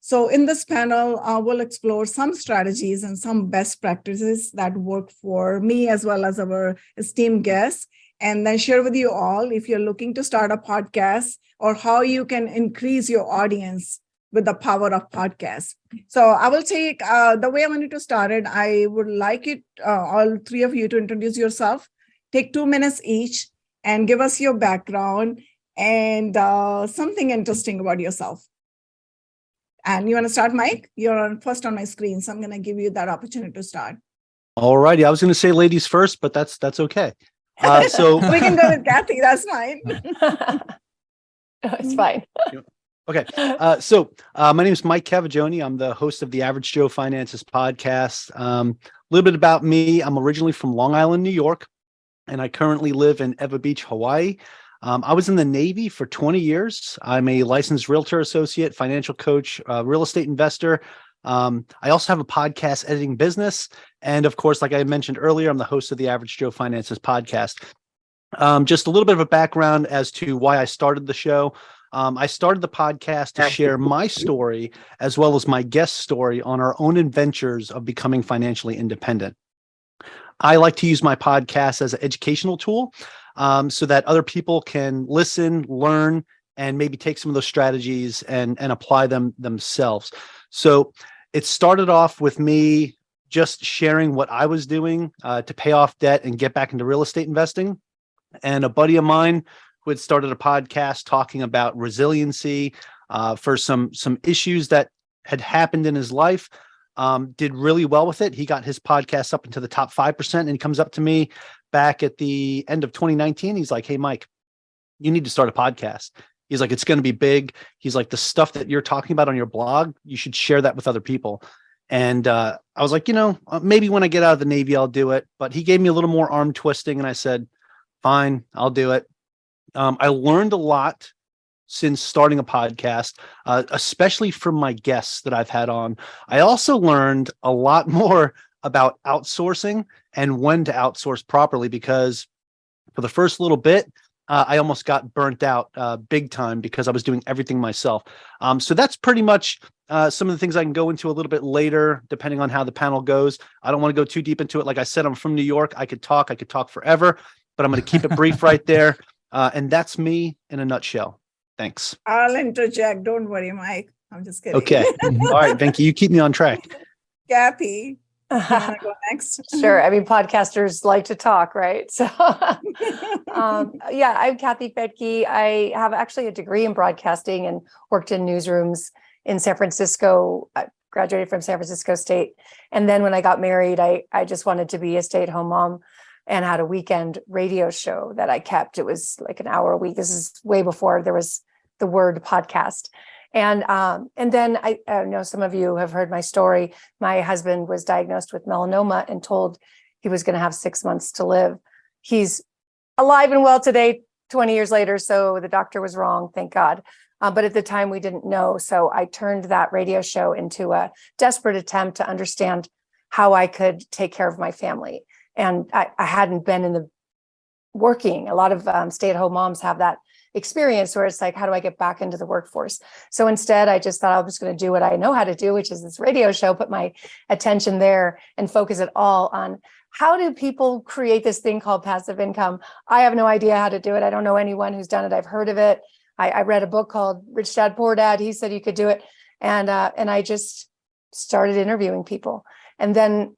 So in this panel, we'll explore some strategies and some best practices that work for me as well as our esteemed guests, and then share with you all if you're looking to start a podcast or how you can increase your audience with the power of podcasts. So I will take the way I wanted to start it. I would like it, all three of you, to introduce yourself. Take 2 minutes each and give us your background and something interesting about yourself. And you want to start, Mike? You're first on my screen, so I'm going to give you that opportunity to start. All righty. I was going to say ladies first, but that's okay. So we can go with Kathy. That's fine. It's fine. Okay. So my name is Mike Cavagioni. I'm the host of the Average Joe Finances podcast. A little bit about me. I'm originally from Long Island, New York, and I currently live in Ewa Beach, Hawaii. I was in the Navy for 20 years. I'm a licensed realtor associate, financial coach, real estate investor. I also have a podcast editing business. And of course, like I mentioned earlier, I'm the host of the Average Joe Finances podcast. Just a little bit of a background as to why I started the show. I started the podcast to share my story as well as my guest story on our own adventures of becoming financially independent. I like to use my podcast as an educational tool so that other people can listen, learn, and maybe take some of those strategies and apply them themselves. So it started off with me just sharing what I was doing to pay off debt and get back into real estate investing. And a buddy of mine who had started a podcast talking about resiliency for some issues that had happened in his life, did really well with it. He got his podcast up into the top 5%, and he comes up to me back at the end of 2019. He's like, "Hey, Mike, you need to start a podcast." He's like, "It's going to be big." He's like, "The stuff that you're talking about on your blog, you should share that with other people." And I was like, maybe when I get out of the Navy, I'll do it. But he gave me a little more arm twisting, and I said, "Fine, I'll do it." I learned a lot since starting a podcast, especially from my guests that I've had on. I also learned a lot more about outsourcing and when to outsource properly, because for the first little bit, I almost got burnt out big time because I was doing everything myself. So that's pretty much some of the things I can go into a little bit later, depending on how the panel goes. I don't want to go too deep into it. Like I said, I'm from New York. I could talk forever, but I'm going to keep it brief right there. And that's me in a nutshell. Thanks. I'll interject. Don't worry, Mike. I'm just kidding. Okay. All right, Venky, you keep me on track. Kathy, you want to go next? Sure. I mean, podcasters like to talk, right? So, yeah, I'm Kathy Fedke. I have actually a degree in broadcasting and worked in newsrooms in San Francisco. I graduated from San Francisco State. And then when I got married, I just wanted to be a stay-at-home mom and had a weekend radio show that I kept. It was like an hour a week. This is way before there was the word podcast. And then I know some of you have heard my story. My husband was diagnosed with melanoma and told he was going to have 6 months to live. He's alive and well today, 20 years later. So the doctor was wrong, thank God. But at the time we didn't know. So I turned that radio show into a desperate attempt to understand how I could take care of my family. And I hadn't been in the working. A lot of stay-at-home moms have that experience where it's like, how do I get back into the workforce? So instead, I just thought I was going to do what I know how to do, which is this radio show, put my attention there and focus it all on how do people create this thing called passive income? I have no idea how to do it. I don't know anyone who's done it. I've heard of it. I read a book called Rich Dad, Poor Dad. He said you could do it. And I just started interviewing people. And then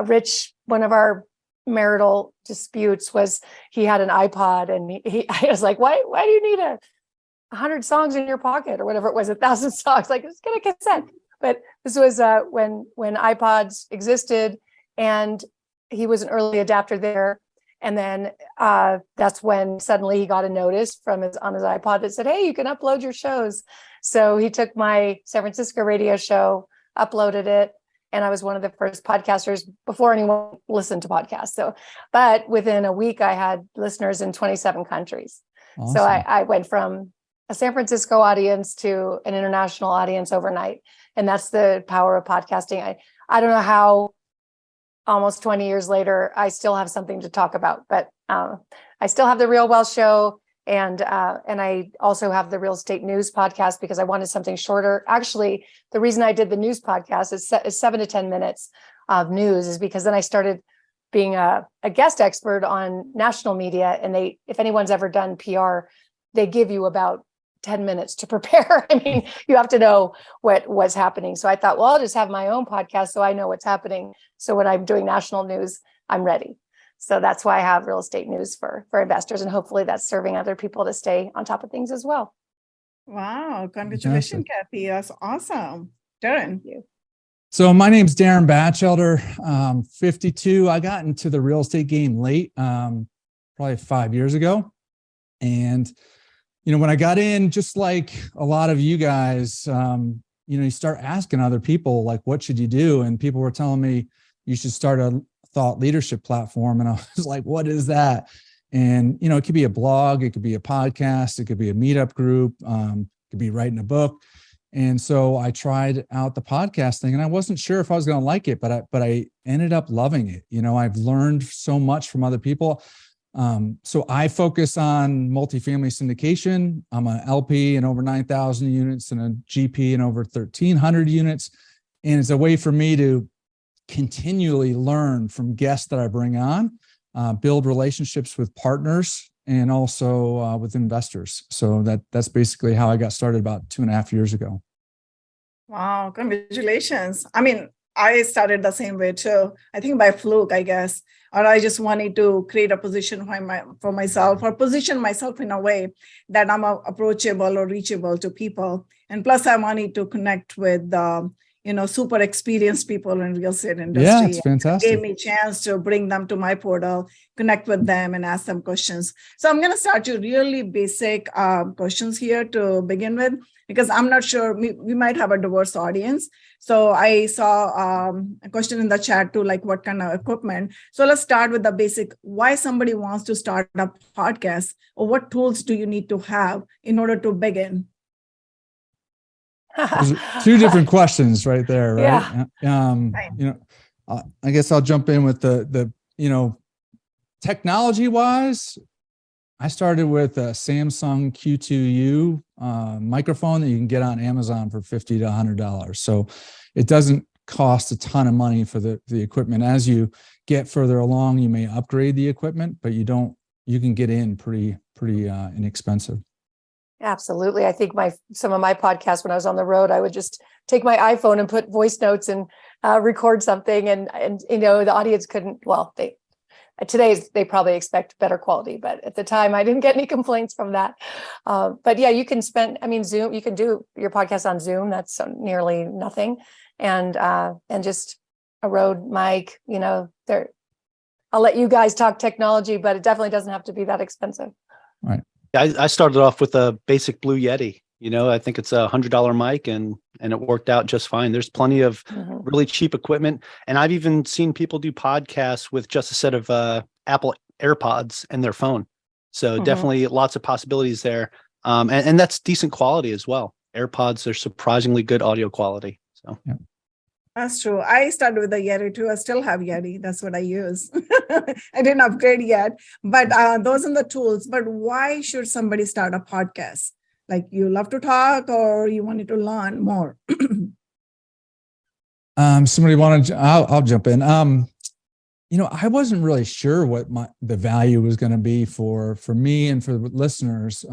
Rich, one of our marital disputes was he had an iPod, and I was like, why do you need 100 songs in your pocket or whatever it was, 1,000 songs? Like, just get a cassette. But this was when iPods existed, and he was an early adapter there. And then that's when suddenly he got a notice on his iPod that said, "Hey, you can upload your shows." So he took my San Francisco radio show, uploaded it, and I was one of the first podcasters before anyone listened to podcasts. So, but within a week, I had listeners in 27 countries. Awesome. So I went from a San Francisco audience to an international audience overnight. And that's the power of podcasting. I don't know how almost 20 years later, I still have something to talk about, but I still have the Real Wealth Show. And I also have the real estate news podcast because I wanted something shorter. Actually, the reason I did the news podcast is 7 to 10 minutes of news is because then I started being a guest expert on national media. And if anyone's ever done PR, they give you about 10 minutes to prepare. I mean, you have to know what's happening. So I thought, well, I'll just have my own podcast so I know what's happening. So when I'm doing national news, I'm ready. So that's why I have real estate news for investors. And hopefully that's serving other people to stay on top of things as well. Wow. Congratulations, Kathy. That's awesome. Darren. Thank you. So my name's Darren Batchelder, 52. I got into the real estate game late, probably 5 years ago. And, when I got in, just like a lot of you guys, you start asking other people, like, what should you do? And people were telling me you should start a thought leadership platform. And I was like, what is that? And, it could be a blog, it could be a podcast, it could be a meetup group, it could be writing a book. And so I tried out the podcast thing and I wasn't sure if I was going to like it, but I ended up loving it. I've learned so much from other people. So I focus on multifamily syndication. I'm an LP in over 9,000 units and a GP in over 1,300 units. And it's a way for me to continually learn from guests that I bring on, build relationships with partners and also with investors. So that's basically how I got started about 2.5 years ago. Wow, congratulations. I mean, I started the same way too. I think by fluke, I guess, or I just wanted to create a position for myself or position myself in a way that I'm approachable or reachable to people. And plus I wanted to connect with, super experienced people in real estate industry. Yeah, it's fantastic. It gave me a chance to bring them to my portal, connect with them and ask them questions. So I'm going to start you really basic questions here to begin with, because I'm not sure, we might have a diverse audience. So I saw a question in the chat too, like what kind of equipment. So let's start with the basic, why somebody wants to start a podcast, or what tools do you need to have in order to begin? Those are two different questions right there, right? Yeah. I guess I'll jump in with the technology wise. I started with a Samsung Q2U microphone that you can get on Amazon for $50 to $100. So it doesn't cost a ton of money for the equipment. As you get further along, you may upgrade the equipment, but you can get in pretty inexpensive. Absolutely. I think some of my podcasts when I was on the road, I would just take my iPhone and put voice notes and record something. And the audience couldn't, today they probably expect better quality, but at the time I didn't get any complaints from that. But yeah, you can Zoom, you can do your podcast on Zoom. That's nearly nothing. And just a Rode mic, I'll let you guys talk technology, but it definitely doesn't have to be that expensive. Right. I started off with a basic Blue Yeti. I think it's $100 mic and it worked out just fine. There's plenty of really cheap equipment. And I've even seen people do podcasts with just a set of Apple AirPods and their phone. So definitely lots of possibilities there. And that's decent quality as well. AirPods are surprisingly good audio quality. So yeah. That's true. I started with a Yeti too. I still have Yeti. That's what I use. I didn't upgrade yet, but those are the tools. But why should somebody start a podcast? Like, you love to talk or you wanted to learn more? Somebody wanted, I'll jump in. I wasn't really sure what the value was going to be for me and for the listeners.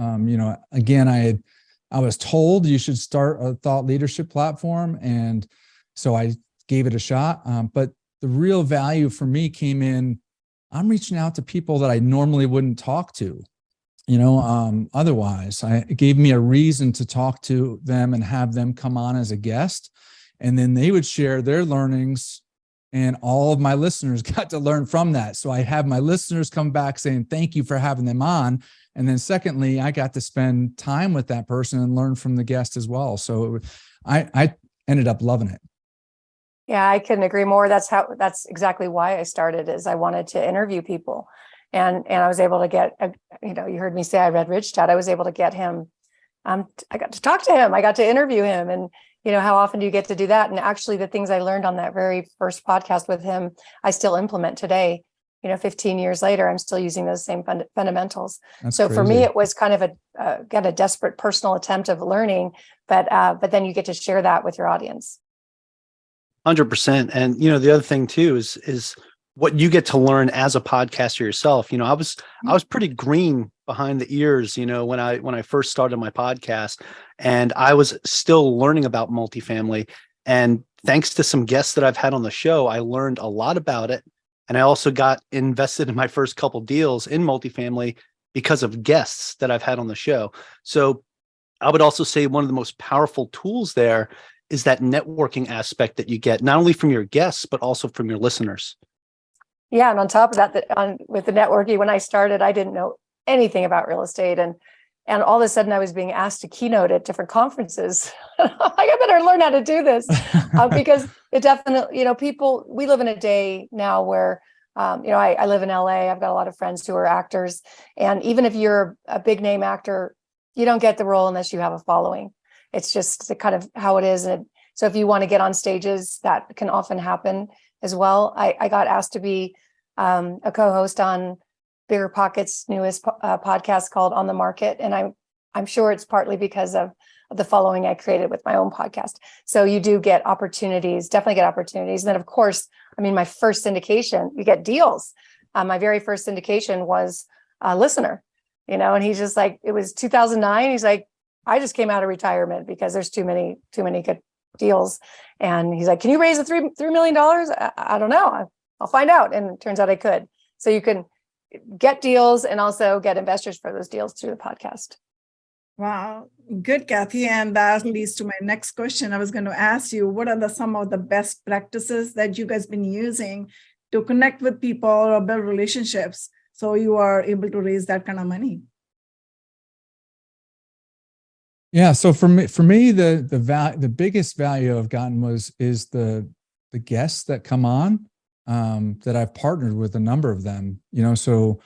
Again, I was told you should start a thought leadership platform, and so I gave it a shot. But the real value for me came in, I'm reaching out to people that I normally wouldn't talk to, otherwise. It gave me a reason to talk to them and have them come on as a guest. And then they would share their learnings, and all of my listeners got to learn from that. So I have my listeners come back saying, thank you for having them on. And then secondly, I got to spend time with that person and learn from the guest as well. So I ended up loving it. Yeah, I couldn't agree more. That's exactly why I started, is I wanted to interview people. And I was able to get, you heard me say I read Rich Dad. I was able to get him. I got to talk to him. I got to interview him. And, how often do you get to do that? And actually the things I learned on that very first podcast with him, I still implement today. 15 years later, I'm still using those same fundamentals. That's so for me, crazy. it was kind of a desperate personal attempt of learning, but then you get to share that with your audience. 100%. And the other thing too is what you get to learn as a podcaster yourself. I was pretty green behind the ears, when I first started my podcast, and I was still learning about multifamily. And thanks to some guests that I've had on the show, I learned a lot about it. And I also got invested in my first couple deals in multifamily because of guests that I've had on the show. So I would also say one of the most powerful tools there is that networking aspect that you get, not only from your guests, but also from your listeners. Yeah. And on top of that, with the networking, when I started, I didn't know anything about real estate. And all of a sudden I was being asked to keynote at different conferences. I better learn how to do this because it definitely, we live in a day now where, I live in LA. I've got a lot of friends who are actors. And even if you're a big name actor, you don't get the role unless you have a following. It's just kind of how it is. And so if you want to get on stages, that can often happen as well. I got asked to be a co-host on Bigger Pockets' newest podcast called On the Market. And I'm sure it's partly because of the following I created with my own podcast. So you do get opportunities, definitely get opportunities. And then of course, my first syndication, you get deals. My very first syndication was a listener, and he's just like, it was 2009. He's like, I just came out of retirement because there's too many good deals. And he's like, can you raise the $3 million? I don't know. I'll find out. And it turns out I could. So you can get deals and also get investors for those deals through the podcast. Wow. Good, Kathy. And that leads to my next question. I was going to ask you, what are some of the best practices that you guys been using to connect with people or build relationships so you are able to raise that kind of money? Yeah. So for me, the biggest value I've gotten is the guests that come on, that I've partnered with a number of them, so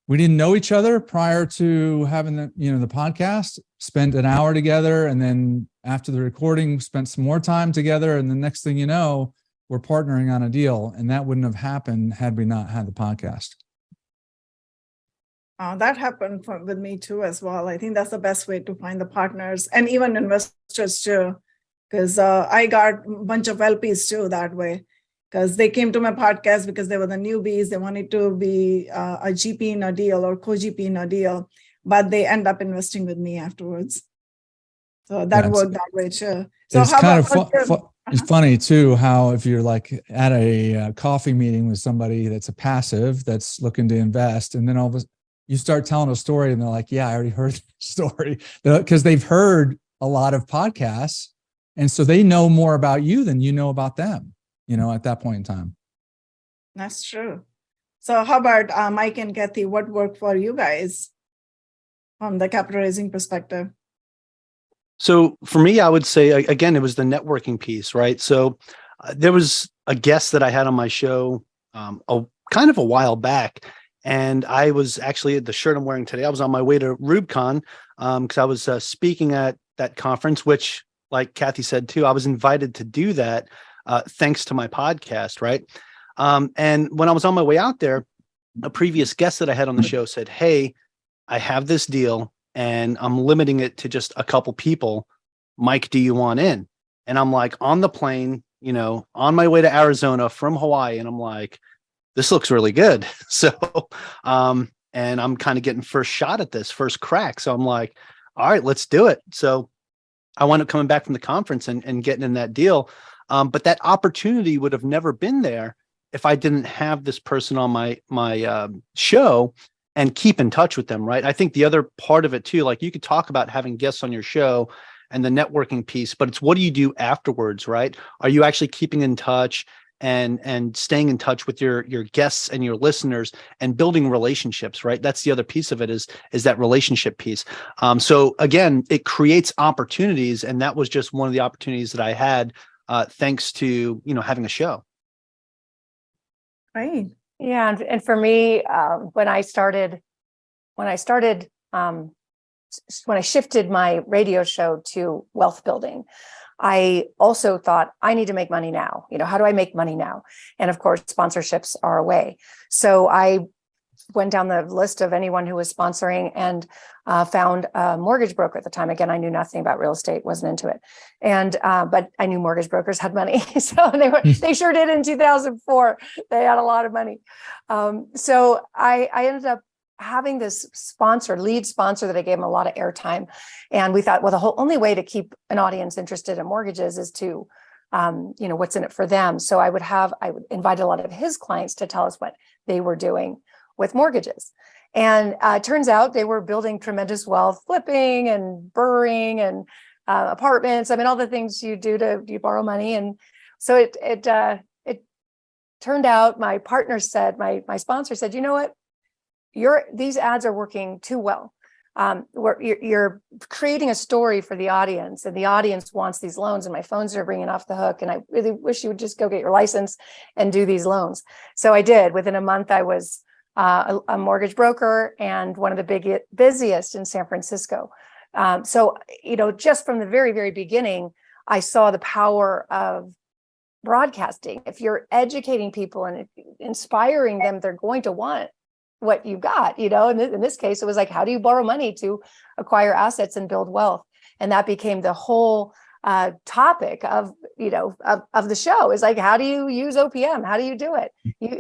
we didn't know each other prior to having the podcast, spent an hour together. And then after the recording, spent some more time together. And the next thing you know, we're partnering on a deal. And that wouldn't have happened had we not had the podcast. That happened with me too, as well. I think that's the best way to find the partners and even investors too, because I got a bunch of LPs too that way, because they came to my podcast because they were the newbies. They wanted to be a GP in a deal or co-GP in a deal, but they end up investing with me afterwards. So that worked that way too. So it's how kind about of it's funny too, how if you're like at a coffee meeting with somebody that's a passive that's looking to invest, and then all of a sudden you start telling a story and they're like, yeah, I already heard the story, because they've heard a lot of podcasts. And so they know more about you than you know about them, at that point in time. That's true. So how about Mike and Kathy, what worked for you guys from the capital raising perspective? So for me, I would say, again, it was the networking piece, right? So there was a guest that I had on my show kind of a while back. And I was actually, the shirt I'm wearing today, I was on my way to RubeCon because I was speaking at that conference, which, like Kathy said too, I was invited to do that thanks to my podcast, right? And when I was on my way out there, a previous guest that I had on the show said, hey, I have this deal and I'm limiting it to just a couple people. Mike, do you want in? And I'm like on the plane, on my way to Arizona from Hawaii. And I'm like, this looks really good. So, and I'm kind of getting first shot at this, first crack. So I'm like, all right, let's do it. So I wound up coming back from the conference and getting in that deal. But that opportunity would have never been there if I didn't have this person on my show and keep in touch with them, right? I think the other part of it too, like you could talk about having guests on your show and the networking piece, but it's what do you do afterwards, right? Are you actually keeping in touch and staying in touch with your guests and your listeners and building relationships, right? That's the other piece of it is that relationship piece. So again, it creates opportunities, and that was just one of the opportunities that I had thanks to having a show. Right. Yeah, and for me, when I shifted my radio show to wealth building, I also thought, I need to make money now. How do I make money now? And of course, sponsorships are a way. So I went down the list of anyone who was sponsoring and found a mortgage broker at the time. Again, I knew nothing about real estate, wasn't into it. And but I knew mortgage brokers had money. So they sure did in 2004. They had a lot of money. So I ended up having this lead sponsor that I gave him a lot of airtime. And we thought, well, the only way to keep an audience interested in mortgages is to, what's in it for them. So I would invite a lot of his clients to tell us what they were doing with mortgages. And it turns out they were building tremendous wealth, flipping and burring and apartments. I mean, all the things you do you borrow money. And so it turned out, my partner said, my sponsor said, you know what? These ads are working too well. You're creating a story for the audience, and the audience wants these loans, and my phones are ringing off the hook. And I really wish you would just go get your license and do these loans. So I did. Within a month, I was a mortgage broker and one of the busiest in San Francisco. So, just from the very, very beginning, I saw the power of broadcasting. If you're educating people and inspiring them, they're going to want what you got. In this case, it was like, how do you borrow money to acquire assets and build wealth? And that became the whole topic of the show, is like, how do you use OPM? How do you do it?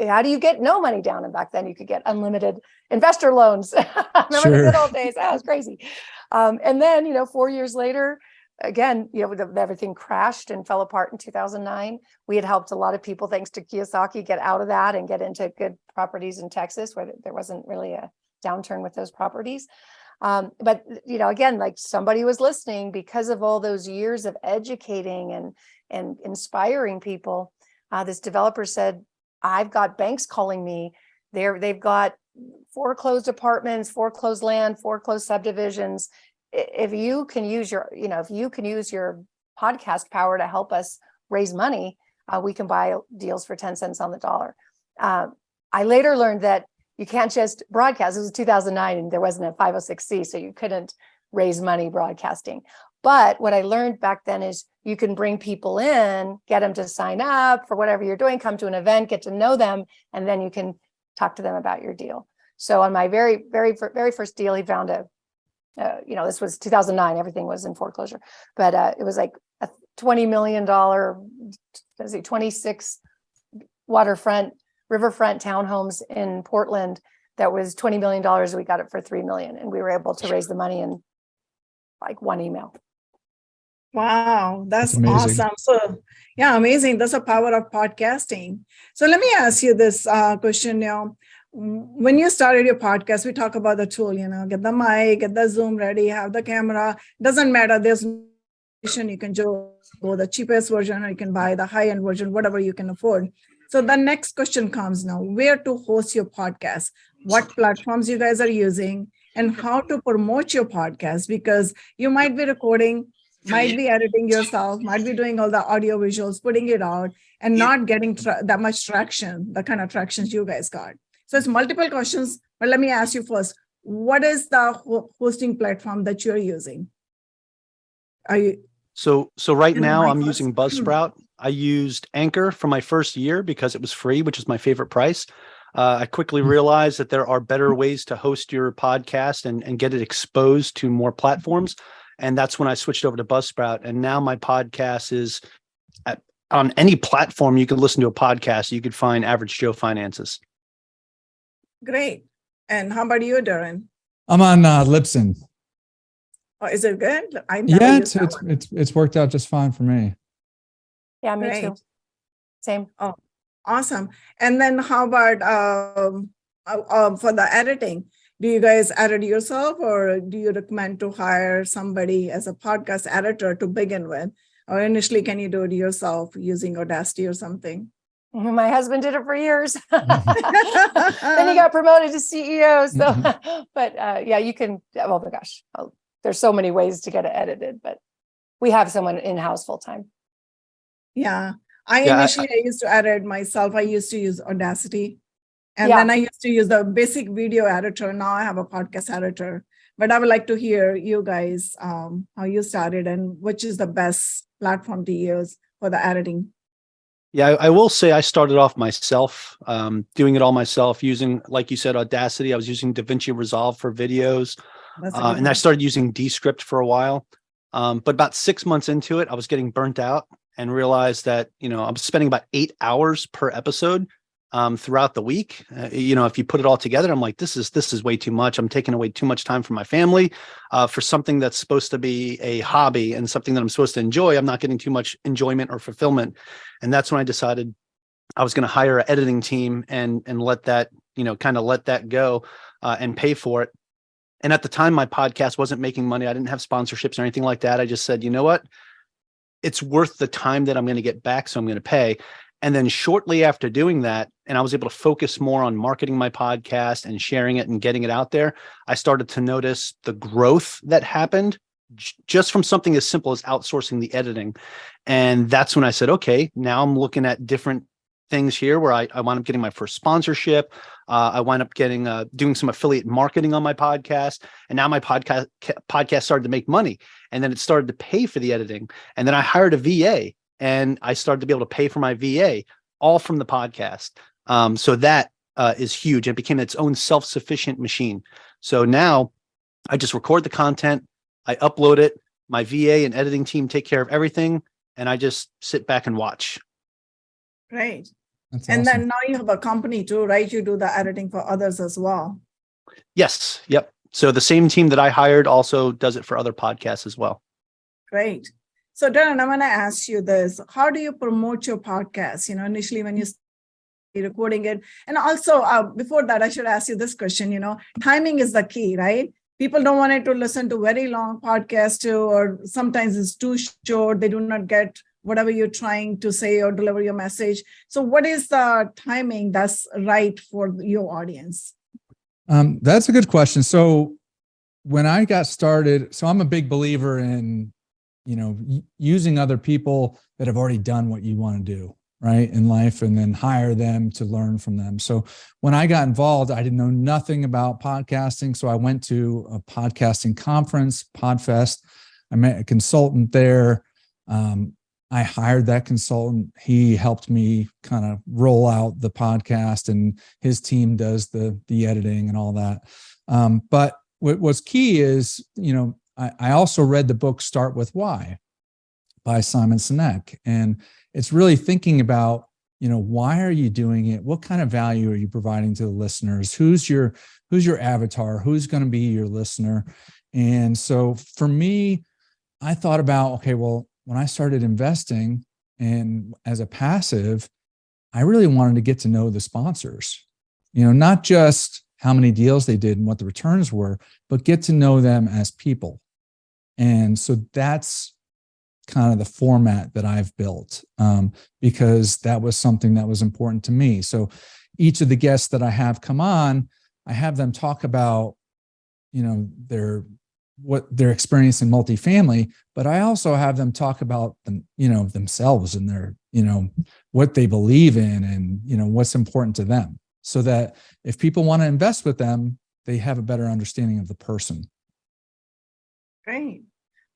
How do you get no money down? And back then you could get unlimited investor loans. Remember Sure. the good old days? That was crazy. And then, 4 years later, again, everything crashed and fell apart in 2009. We had helped a lot of people, thanks to Kiyosaki, get out of that and get into good properties in Texas, where there wasn't really a downturn with those properties. But again, like, somebody was listening because of all those years of educating and inspiring people. This developer said, I've got banks calling me. They've got foreclosed apartments, foreclosed land, foreclosed subdivisions. If you can use your podcast power to help us raise money, we can buy deals for 10 cents on the dollar. I later learned that you can't just broadcast. It was 2009 and there wasn't a 506c, so you couldn't raise money broadcasting. But what I learned back then is you can bring people in, get them to sign up for whatever you're doing, come to an event, get to know them, and then you can talk to them about your deal. So on my very, very, very first deal, he found this was 2009, everything was in foreclosure, but it was like a $20 million, 26 riverfront townhomes in Portland. That was $20 million. We got it for $3 million, and we were able to raise the money in like one email. Wow, that's amazing. awesome. So, yeah, amazing. That's the power of podcasting. So let me ask you this question now. When you started your podcast, we talk about the tool, get the mic, get the Zoom ready, have the camera. Doesn't matter. There's you can go the cheapest version, or you can buy the high-end version, whatever you can afford. So the next question comes now: where to host your podcast? What platforms you guys are using, and how to promote your podcast? Because you might be recording, might be editing yourself, might be doing all the audio visuals, putting it out, and not getting that much traction, the kind of tractions you guys got. So it's multiple questions, but let me ask you first, what is the hosting platform that you're using? So right now I'm using Buzzsprout. I used Anchor for my first year because it was free, which is my favorite price. I quickly realized that there are better ways to host your podcast and get it exposed to more platforms. And that's when I switched over to Buzzsprout. And now my podcast is on any platform you could listen to a podcast. You could find Average Joe Finances. Great. And how about you, Darren? I'm on Libsyn. Oh, is it good? Yeah, it's worked out just fine for me. Yeah, me Great. too. Same. Oh, awesome. And then how about for the editing? Do you guys edit yourself, or do you recommend to hire somebody as a podcast editor to begin with? Or initially, can you do it yourself using Audacity or something? My husband did it for years. Then he got promoted to CEO. So, but yeah, you can. Oh my gosh, there's so many ways to get it edited, but we have someone in-house full time. Yeah, I used to edit myself. I used to use Audacity, and then I used to use the basic video editor. Now I have a podcast editor. But I would like to hear you guys how you started and which is the best platform to use for the editing? Yeah, I will say I started off myself, doing it all myself, using, like you said, Audacity. I was using DaVinci Resolve for videos, That's a good and I one. started using Descript for a while. But about 6 months into it, I was getting burnt out and realized that, I was spending about 8 hours per episode throughout the week. If you put it all together, I'm like, this is way too much. I'm taking away too much time from my family for something that's supposed to be a hobby and something that I'm supposed to enjoy. I'm not getting too much enjoyment or fulfillment. And that's when I decided I was going to hire an editing team and let that, kind of let that go and pay for it. And at the time, my podcast wasn't making money. I didn't have sponsorships or anything like that. I just said, you know what? It's worth the time that I'm going to get back. So I'm going to pay. And then shortly after doing that, and I was able to focus more on marketing my podcast and sharing it and getting it out there, I started to notice the growth that happened just from something as simple as outsourcing the editing. And that's when I said, okay, now I'm looking at different things here where I wound up getting my first sponsorship. I wound up getting doing some affiliate marketing on my podcast, and now my podcast started to make money, and then it started to pay for the editing, and then I hired a VA, and I started to be able to pay for my VA all from the podcast. So that is huge. It became its own self-sufficient machine. So now I just record the content, I upload it, my VA and editing team take care of everything, and I just sit back and watch. Right. That's And awesome. then now you have a company too, right? You do the editing for others as well. Yes. Yep. So the same team that I hired also does it for other podcasts as well. Great. So Darren, I'm going to ask you this. How do you promote your podcast? Initially when you started recording it. And also before that, I should ask you this question, timing is the key, right? People don't want it to listen to very long podcasts too, or sometimes it's too short. They do not get whatever you're trying to say or deliver your message. So what is the timing that's right for your audience? That's a good question. So when I got started, so I'm a big believer in, using other people that have already done what you want to do, right, in life, and then hire them to learn from them. So when I got involved, I didn't know nothing about podcasting. So I went to a podcasting conference, Podfest. I met a consultant there. I hired that consultant. He helped me kind of roll out the podcast, and his team does the editing and all that. But what was key is, I also read the book Start With Why by Simon Sinek. And it's really thinking about, why are you doing it? What kind of value are you providing to the listeners? Who's your avatar? Who's going to be your listener? And so for me, I thought about, okay, well, when I started investing and as a passive, I really wanted to get to know the sponsors, not just how many deals they did and what the returns were, but get to know them as people. And so that's kind of the format that I've built, because that was something that was important to me. So each of the guests that I have come on, I have them talk about, what their experience in multifamily, but I also have them talk about them, themselves and their, what they believe in and, what's important to them, so that if people want to invest with them, they have a better understanding of the person. Great.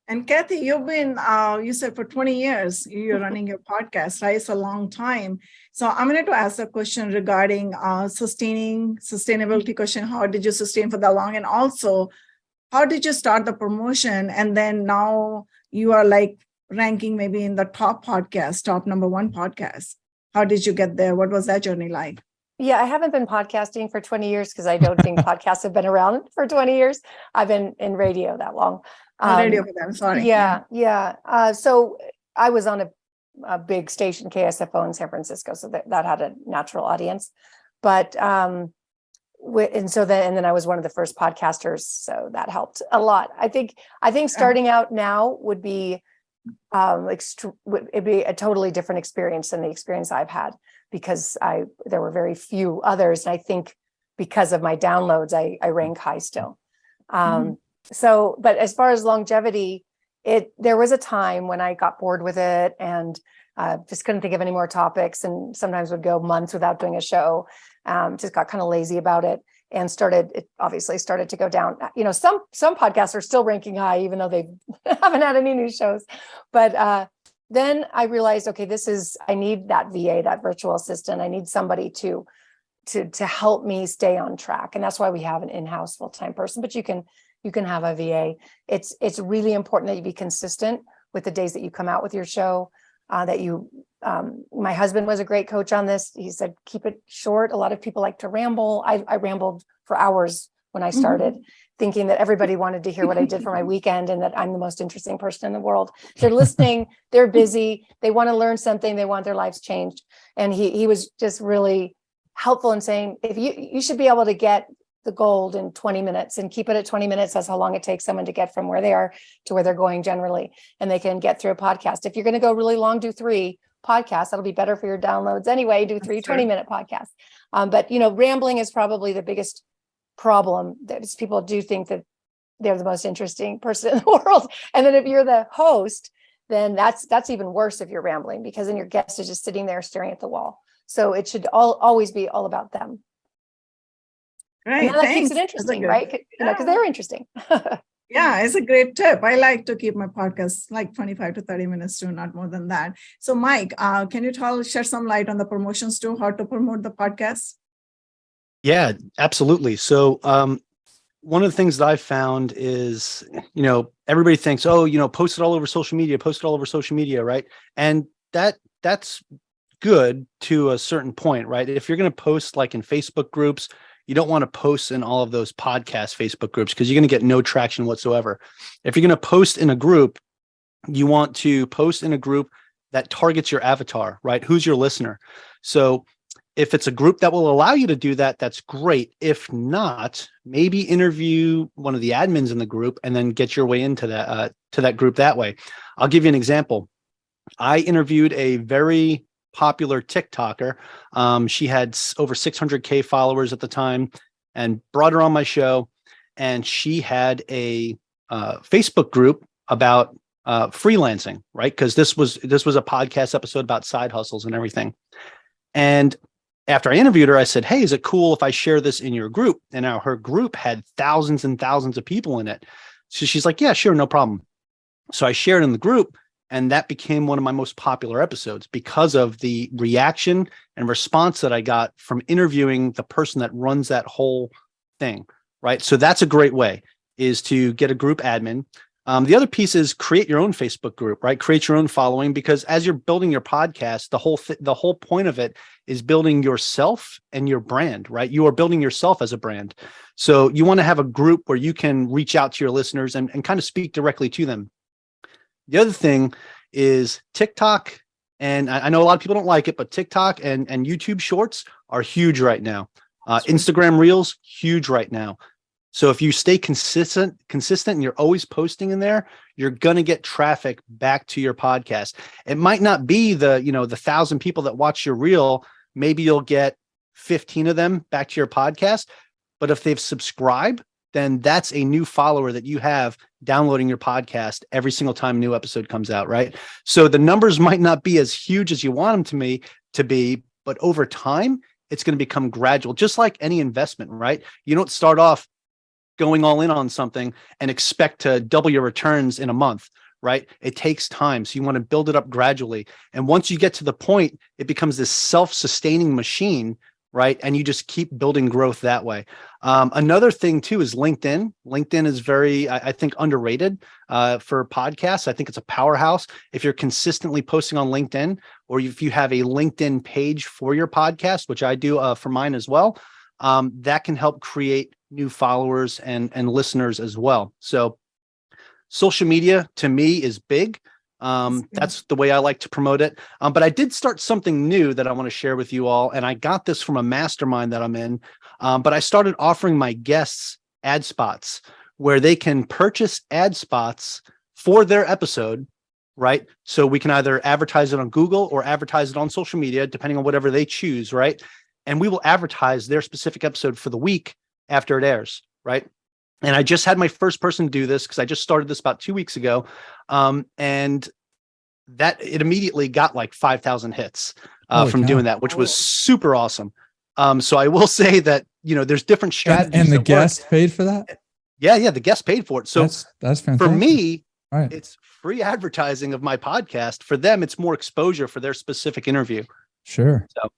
And Kathy, you've been, you said for 20 years, you're running your podcast, right? It's a long time. So I'm going to ask a question regarding sustainability question. How did you sustain for that long? And also, how did you start the promotion? And then now you are like ranking maybe in the top number one podcast. How did you get there? What was that journey like? Yeah, I haven't been podcasting for 20 years because I don't think podcasts have been around for 20 years. I've been in radio that long. Radio for them, sorry. Yeah. So I was on a big station, KSFO in San Francisco, so that had a natural audience. But and then I was one of the first podcasters, so that helped a lot. I think starting out now would be it'd be a totally different experience than the experience I've had, because there were very few others, and I think because of my downloads, I rank high still. So, but as far as longevity, there was a time when I got bored with it and just couldn't think of any more topics, and sometimes would go months without doing a show. Just got kind of lazy about it, and it obviously started to go down. Some podcasts are still ranking high, even though they haven't had any new shows. But then I realized, okay, I need that VA, that virtual assistant. I need somebody to help me stay on track. And that's why we have an in-house full-time person, but you can have a VA. It's really important that you be consistent with the days that you come out with your show, my husband was a great coach on this. He said, keep it short. A lot of people like to ramble. I rambled for hours when I started, thinking that everybody wanted to hear what I did for my weekend and that I'm the most interesting person in the world. They're listening, they're busy, they want to learn something, they want their lives changed. And he was just really helpful in saying, if you should be able to get the gold in 20 minutes and keep it at 20 minutes. That's how long it takes someone to get from where they are to where they're going generally. And they can get through a podcast. If you're going to go really long, do 3 podcasts. That'll be better for your downloads anyway. Do 3 20-minute podcasts. But rambling is probably the biggest problem. That is, people do think that they're the most interesting person in the world. And then if you're the host, then that's even worse if you're rambling, because then your guest is just sitting there staring at the wall. So it should always be all about them. Right. And that makes it interesting, right? Because they're interesting. Yeah, it's a great tip. I like to keep my podcast like 25 to 30 minutes too, not more than that. So Mike, can you shed some light on the promotions too, how to promote the podcast? Yeah, absolutely. So one of the things that I've found is, everybody thinks, post it all over social media, right? And that's good to a certain point, right? If you're going to post like in Facebook groups, you don't want to post in all of those podcast Facebook groups because you're going to get no traction whatsoever. If you're going to post in a group, you want to post in a group that targets your avatar, right? Who's your listener? So if it's a group that will allow you to do that, that's great. If not, maybe interview one of the admins in the group and then get your way into that group that way. I'll give you an example. I interviewed a very popular TikToker. She had over 600K followers at the time, and brought her on my show. And she had a Facebook group about freelancing, right? Because this was a podcast episode about side hustles and everything. And after I interviewed her, I said, "Hey, is it cool if I share this in your group?" And now her group had thousands and thousands of people in it. So she's like, "Yeah, sure, no problem." So I shared in the group. And that became one of my most popular episodes because of the reaction and response that I got from interviewing the person that runs that whole thing, right? So that's a great way, is to get a group admin. The other piece is create your own Facebook group, right? Create your own following, because as you're building your podcast, the whole point of it is building yourself and your brand, right? You are building yourself as a brand. So you want to have a group where you can reach out to your listeners and kind of speak directly to them. The other thing is TikTok, and I know a lot of people don't like it, but TikTok and YouTube Shorts are huge right now. Instagram Reels, huge right now. So if you stay consistent, and you're always posting in there, you're going to get traffic back to your podcast. It might not be the 1,000 people that watch your reel. Maybe you'll get 15 of them back to your podcast. But if they've subscribed, then that's a new follower that you have downloading your podcast every single time a new episode comes out, right? So the numbers might not be as huge as you want them to be, but over time, it's going to become gradual, just like any investment, right? You don't start off going all in on something and expect to double your returns in a month, right? It takes time. So you want to build it up gradually. And once you get to the point, it becomes this self-sustaining machine, right? And you just keep building growth that way. Another thing too is LinkedIn. LinkedIn is very, I think, underrated for podcasts. I think it's a powerhouse. If you're consistently posting on LinkedIn, or if you have a LinkedIn page for your podcast, which I do for mine as well, that can help create new followers and listeners as well. So social media to me is big. That's the way I like to promote it. But I did start something new that I want to share with you all. And I got this from a mastermind that I'm in. But I started offering my guests ad spots where they can purchase ad spots for their episode, right? So we can either advertise it on Google or advertise it on social media, depending on whatever they choose, right? And we will advertise their specific episode for the week after it airs, right? And I just had my first person do this because I just started this about 2 weeks ago. And that it immediately got like 5,000 hits from doing that, which was super awesome. So I will say that, there's different strategies. And the guest paid for that? Yeah. The guest paid for it. So that's fantastic. for me, Right. It's free advertising of my podcast. For them, it's more exposure for their specific interview. Sure. So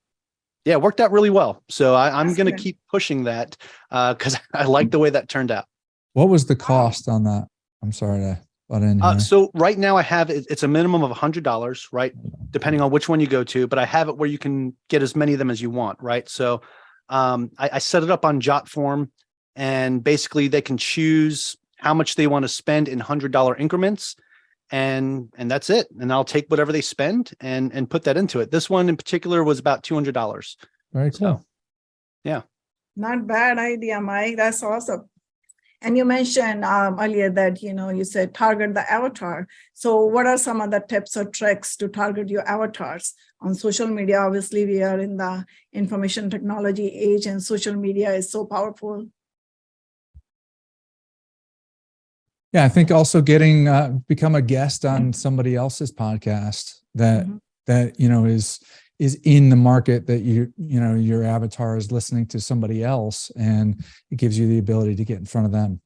yeah, it worked out really well. So I'm That's going to good. keep pushing that because I like the way that turned out. What was the cost on that? I'm sorry to butt in here. So right now I have it's a minimum of $100, right? Depending on which one you go to, but I have it where you can get as many of them as you want, right? So I set it up on Jotform, and basically they can choose how much they want to spend in $100 increments, and that's it. And I'll take whatever they spend and put that into it. This one in particular was about $200. Very cool. So, yeah. Not bad idea, Mike. That's awesome. And you mentioned earlier that, you said target the avatar. So what are some of the tips or tricks to target your avatars on social media? Obviously, we are in the information technology age and social media is so powerful. Yeah, I think also getting become a guest on somebody else's podcast that is in the market that your avatar is listening to somebody else, and it gives you the ability to get in front of them.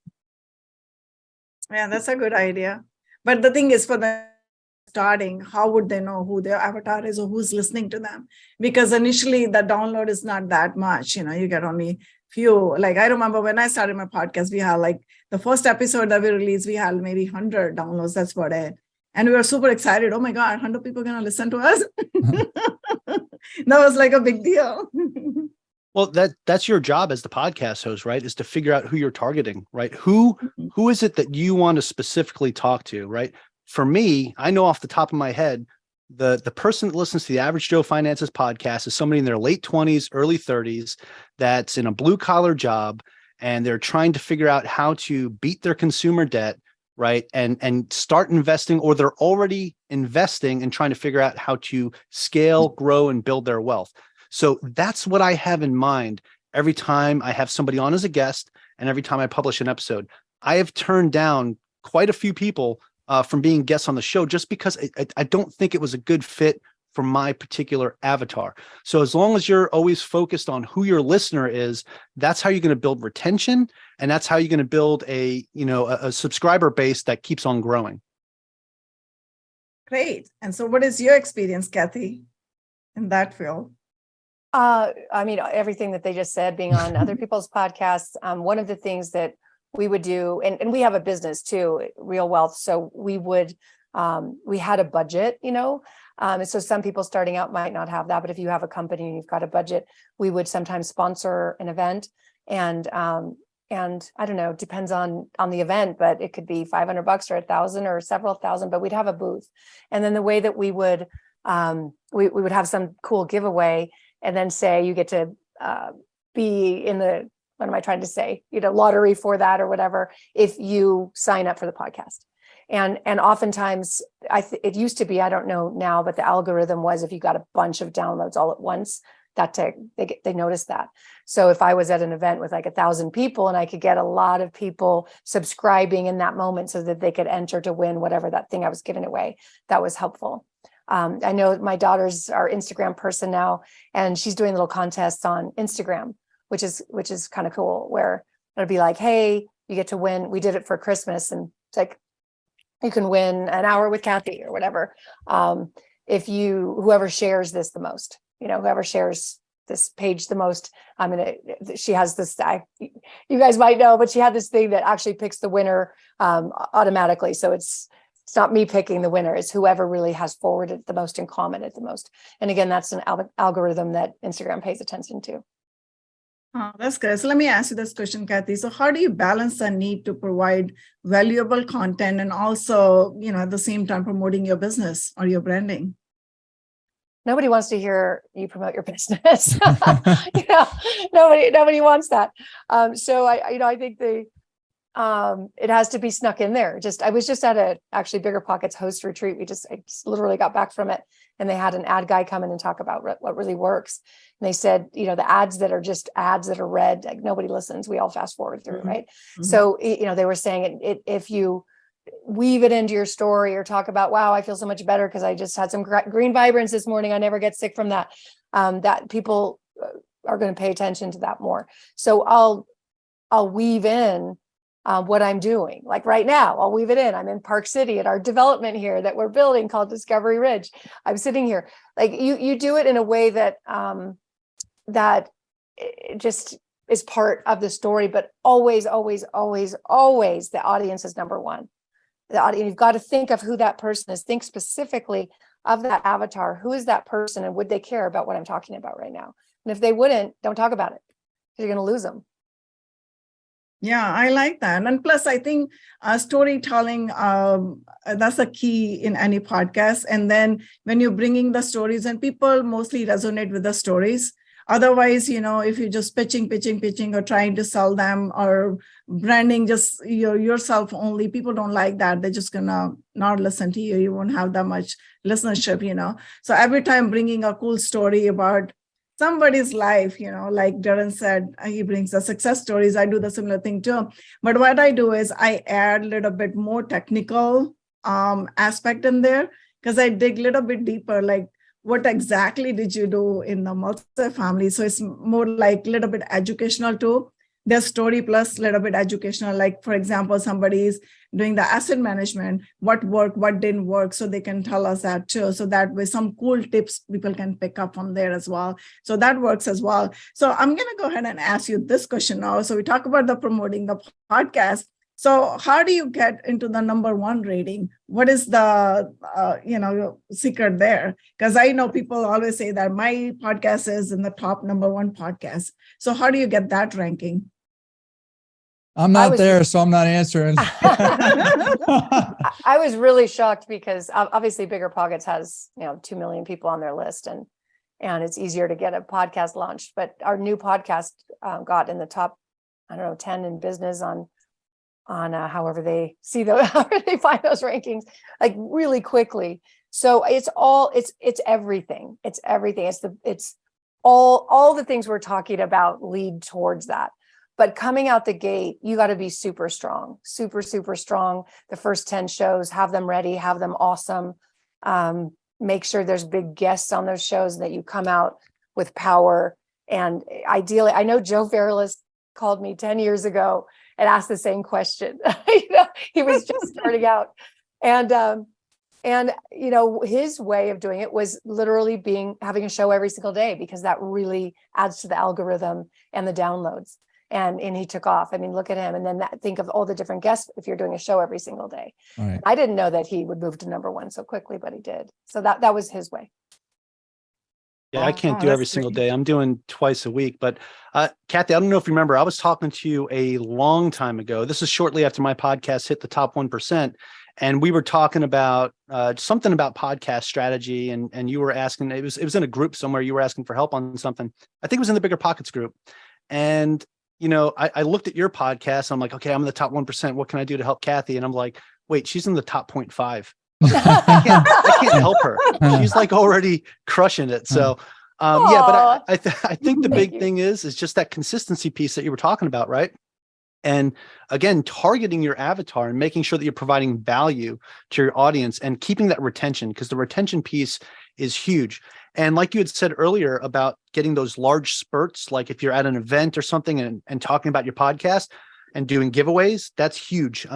Yeah, that's a good idea. But the thing is, for the starting, how would they know who their avatar is or who's listening to them? Because initially the download is not that much. You get only few. Like I remember when I started my podcast, we had like the first episode that we released, we had maybe 100 downloads. That's about it. And we were super excited. Oh my God, 100 people are going to listen to us. That was like a big deal. Well, that's your job as the podcast host, right? Is to figure out who you're targeting, right? Who is it that you want to specifically talk to, right? For me, I know off the top of my head, the person that listens to the Average Joe Finances podcast is somebody in their late 20s, early 30s that's in a blue collar job, and they're trying to figure out how to beat their consumer debt, right? And start investing, or they're already investing and trying to figure out how to scale, grow, and build their wealth. So that's what I have in mind every time I have somebody on as a guest and every time I publish an episode. I have turned down quite a few people from being guests on the show just because I don't think it was a good fit for my particular avatar. So as long as you're always focused on who your listener is, that's how you're going to build retention, and that's how you're going to build a subscriber base that keeps on growing. Great. And so what is your experience, Kathy, in that field? I mean, everything that they just said, being on other people's podcasts. One of the things that we would do, and we have a business too, Real Wealth. So we had a budget, and so some people starting out might not have that, but if you have a company and you've got a budget, we would sometimes sponsor an event, and I don't know, depends on the event, but it could be $500 or $1,000 or several thousand, but we'd have a booth. And then the way that we would have some cool giveaway, and then say you get to be in the, what am I trying to say, lottery for that or whatever, if you sign up for the podcast. And oftentimes it used to be, I don't know now, but the algorithm was if you got a bunch of downloads all at once, they noticed that. So if I was at an event with like 1,000 people and I could get a lot of people subscribing in that moment so that they could enter to win whatever that thing I was giving away, that was helpful. I know my daughter's our Instagram person now, and she's doing little contests on Instagram, which is kind of cool, where it'll be like, hey, you get to win. We did it for Christmas, and it's like, you can win an hour with Kathy or whatever. If whoever shares this the most, whoever shares this page the most, she has this, you guys might know, but she had this thing that actually picks the winner automatically. So it's not me picking the winner, it's whoever really has forwarded the most and commented the most. And again, that's an algorithm that Instagram pays attention to. Oh, that's good. So let me ask you this question, Kathy. So how do you balance the need to provide valuable content and also, at the same time promoting your business or your branding? Nobody wants to hear you promote your business. Nobody wants that. So I think it has to be snuck in there. I was just at actually Bigger Pockets host retreat. I just literally got back from it, and they had an ad guy come in and talk about what really works. And they said, the ads that are just ads that are read, like nobody listens. We all fast forward through, right? Mm-hmm. So, they were saying if you weave it into your story or talk about, wow, I feel so much better because I just had some green vibrance this morning, I never get sick from that, that people are going to pay attention to that more. So I'll weave in what I'm doing. Like right now, I'll weave it in. I'm in Park City at our development here that we're building called Discovery Ridge. I'm sitting here. Like you do it in a way that that it just is part of the story, but always, always, always, always the audience is number one. The audience, you've got to think of who that person is. Think specifically of that avatar. Who is that person, and would they care about what I'm talking about right now? And if they wouldn't, don't talk about it, because you're going to lose them. Yeah, I like that. And plus, I think storytelling, that's a key in any podcast. And then when you're bringing the stories, and people mostly resonate with the stories. Otherwise, if you're just pitching, or trying to sell them, or branding just yourself only, people don't like that. They're just gonna not listen to you. You won't have that much listenership. So every time bringing a cool story about somebody's life, like Darren said, he brings the success stories. I do the similar thing too. But what I do is I add a little bit more technical aspect in there, because I dig a little bit deeper, like what exactly did you do in the multifamily? So it's more like a little bit educational too. Their story plus a little bit educational. Like, for example, somebody's doing the asset management, what worked, what didn't work, so they can tell us that too. So that way some cool tips people can pick up from there as well. So that works as well. So I'm going to go ahead and ask you this question now. So we talk about the promoting the podcast. So how do you get into the number one rating? What is the secret there? Because I know people always say that my podcast is in the top number one podcast. So how do you get that ranking? I'm not there, so I'm not answering. I was really shocked because obviously Bigger Pockets has 2 million people on their list, and it's easier to get a podcast launched. But our new podcast got in the top, 10 in business on however they see however they find those rankings, like really quickly. So it's everything. It's everything. It's all the things we're talking about lead towards that. But coming out the gate, you got to be super strong, super, super strong. The first 10 shows, have them ready, have them awesome. Make sure there's big guests on those shows and that you come out with power. And ideally, I know Joe Fairless called me 10 years ago and asked the same question. He was just starting out. And his way of doing it was literally having a show every single day, because that really adds to the algorithm and the downloads. And he took off. I mean, look at him. And then think of all the different guests if you're doing a show every single day. Right. I didn't know that he would move to number one so quickly, but he did. So that was his way. Yeah, I can't do every single day. I'm doing twice a week. But Kathy, I don't know if you remember, I was talking to you a long time ago. This is shortly after my podcast hit the top 1%. And we were talking about something about podcast strategy. And you were asking, it was in a group somewhere. You were asking for help on something. I think it was in the Bigger Pockets group. And I looked at your podcast. I'm like, okay, I'm in the top 1%. What can I do to help Kathy? And I'm like, wait, she's in the top 0.5. I can't help her. She's like already crushing it. So, but I think the big thing is just that consistency piece that you were talking about, right? And again, targeting your avatar and making sure that you're providing value to your audience and keeping that retention, because the retention piece is huge. And like you had said earlier about getting those large spurts, like if you're at an event or something and talking about your podcast and doing giveaways, that's huge.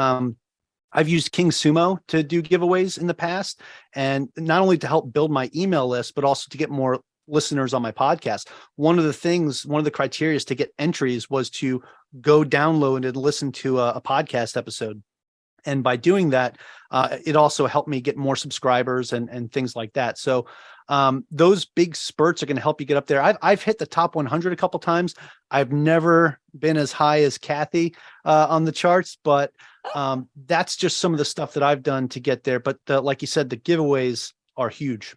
I've used King Sumo to do giveaways in the past, and not only to help build my email list, but also to get more listeners on my podcast. One of the criteria to get entries was to go download and listen to a podcast episode. And by doing that, it also helped me get more subscribers and things like that. So those big spurts are going to help you get up there. I've hit the top 100 a couple times. I've never been as high as Kathy on the charts, but that's just some of the stuff that I've done to get there. But like you said, the giveaways are huge.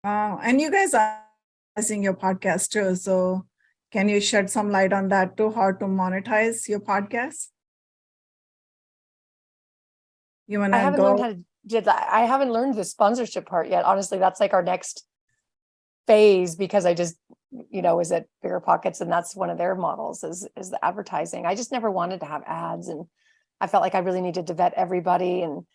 Wow. And you guys are using your podcast too. So can you shed some light on that too? How to monetize your podcast? I haven't learned how to do that. I haven't learned the sponsorship part yet. Honestly, that's like our next phase, because I just, was at Bigger Pockets, and that's one of their models is the advertising. I just never wanted to have ads, and I felt like I really needed to vet everybody. And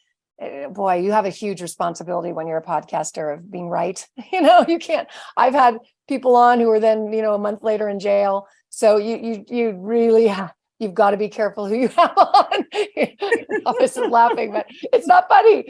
boy, you have a huge responsibility when you're a podcaster of being right. You can't. I've had people on who were then, a month later in jail. So you really have. you've got to be careful who you have on. Office is laughing, but it's not funny.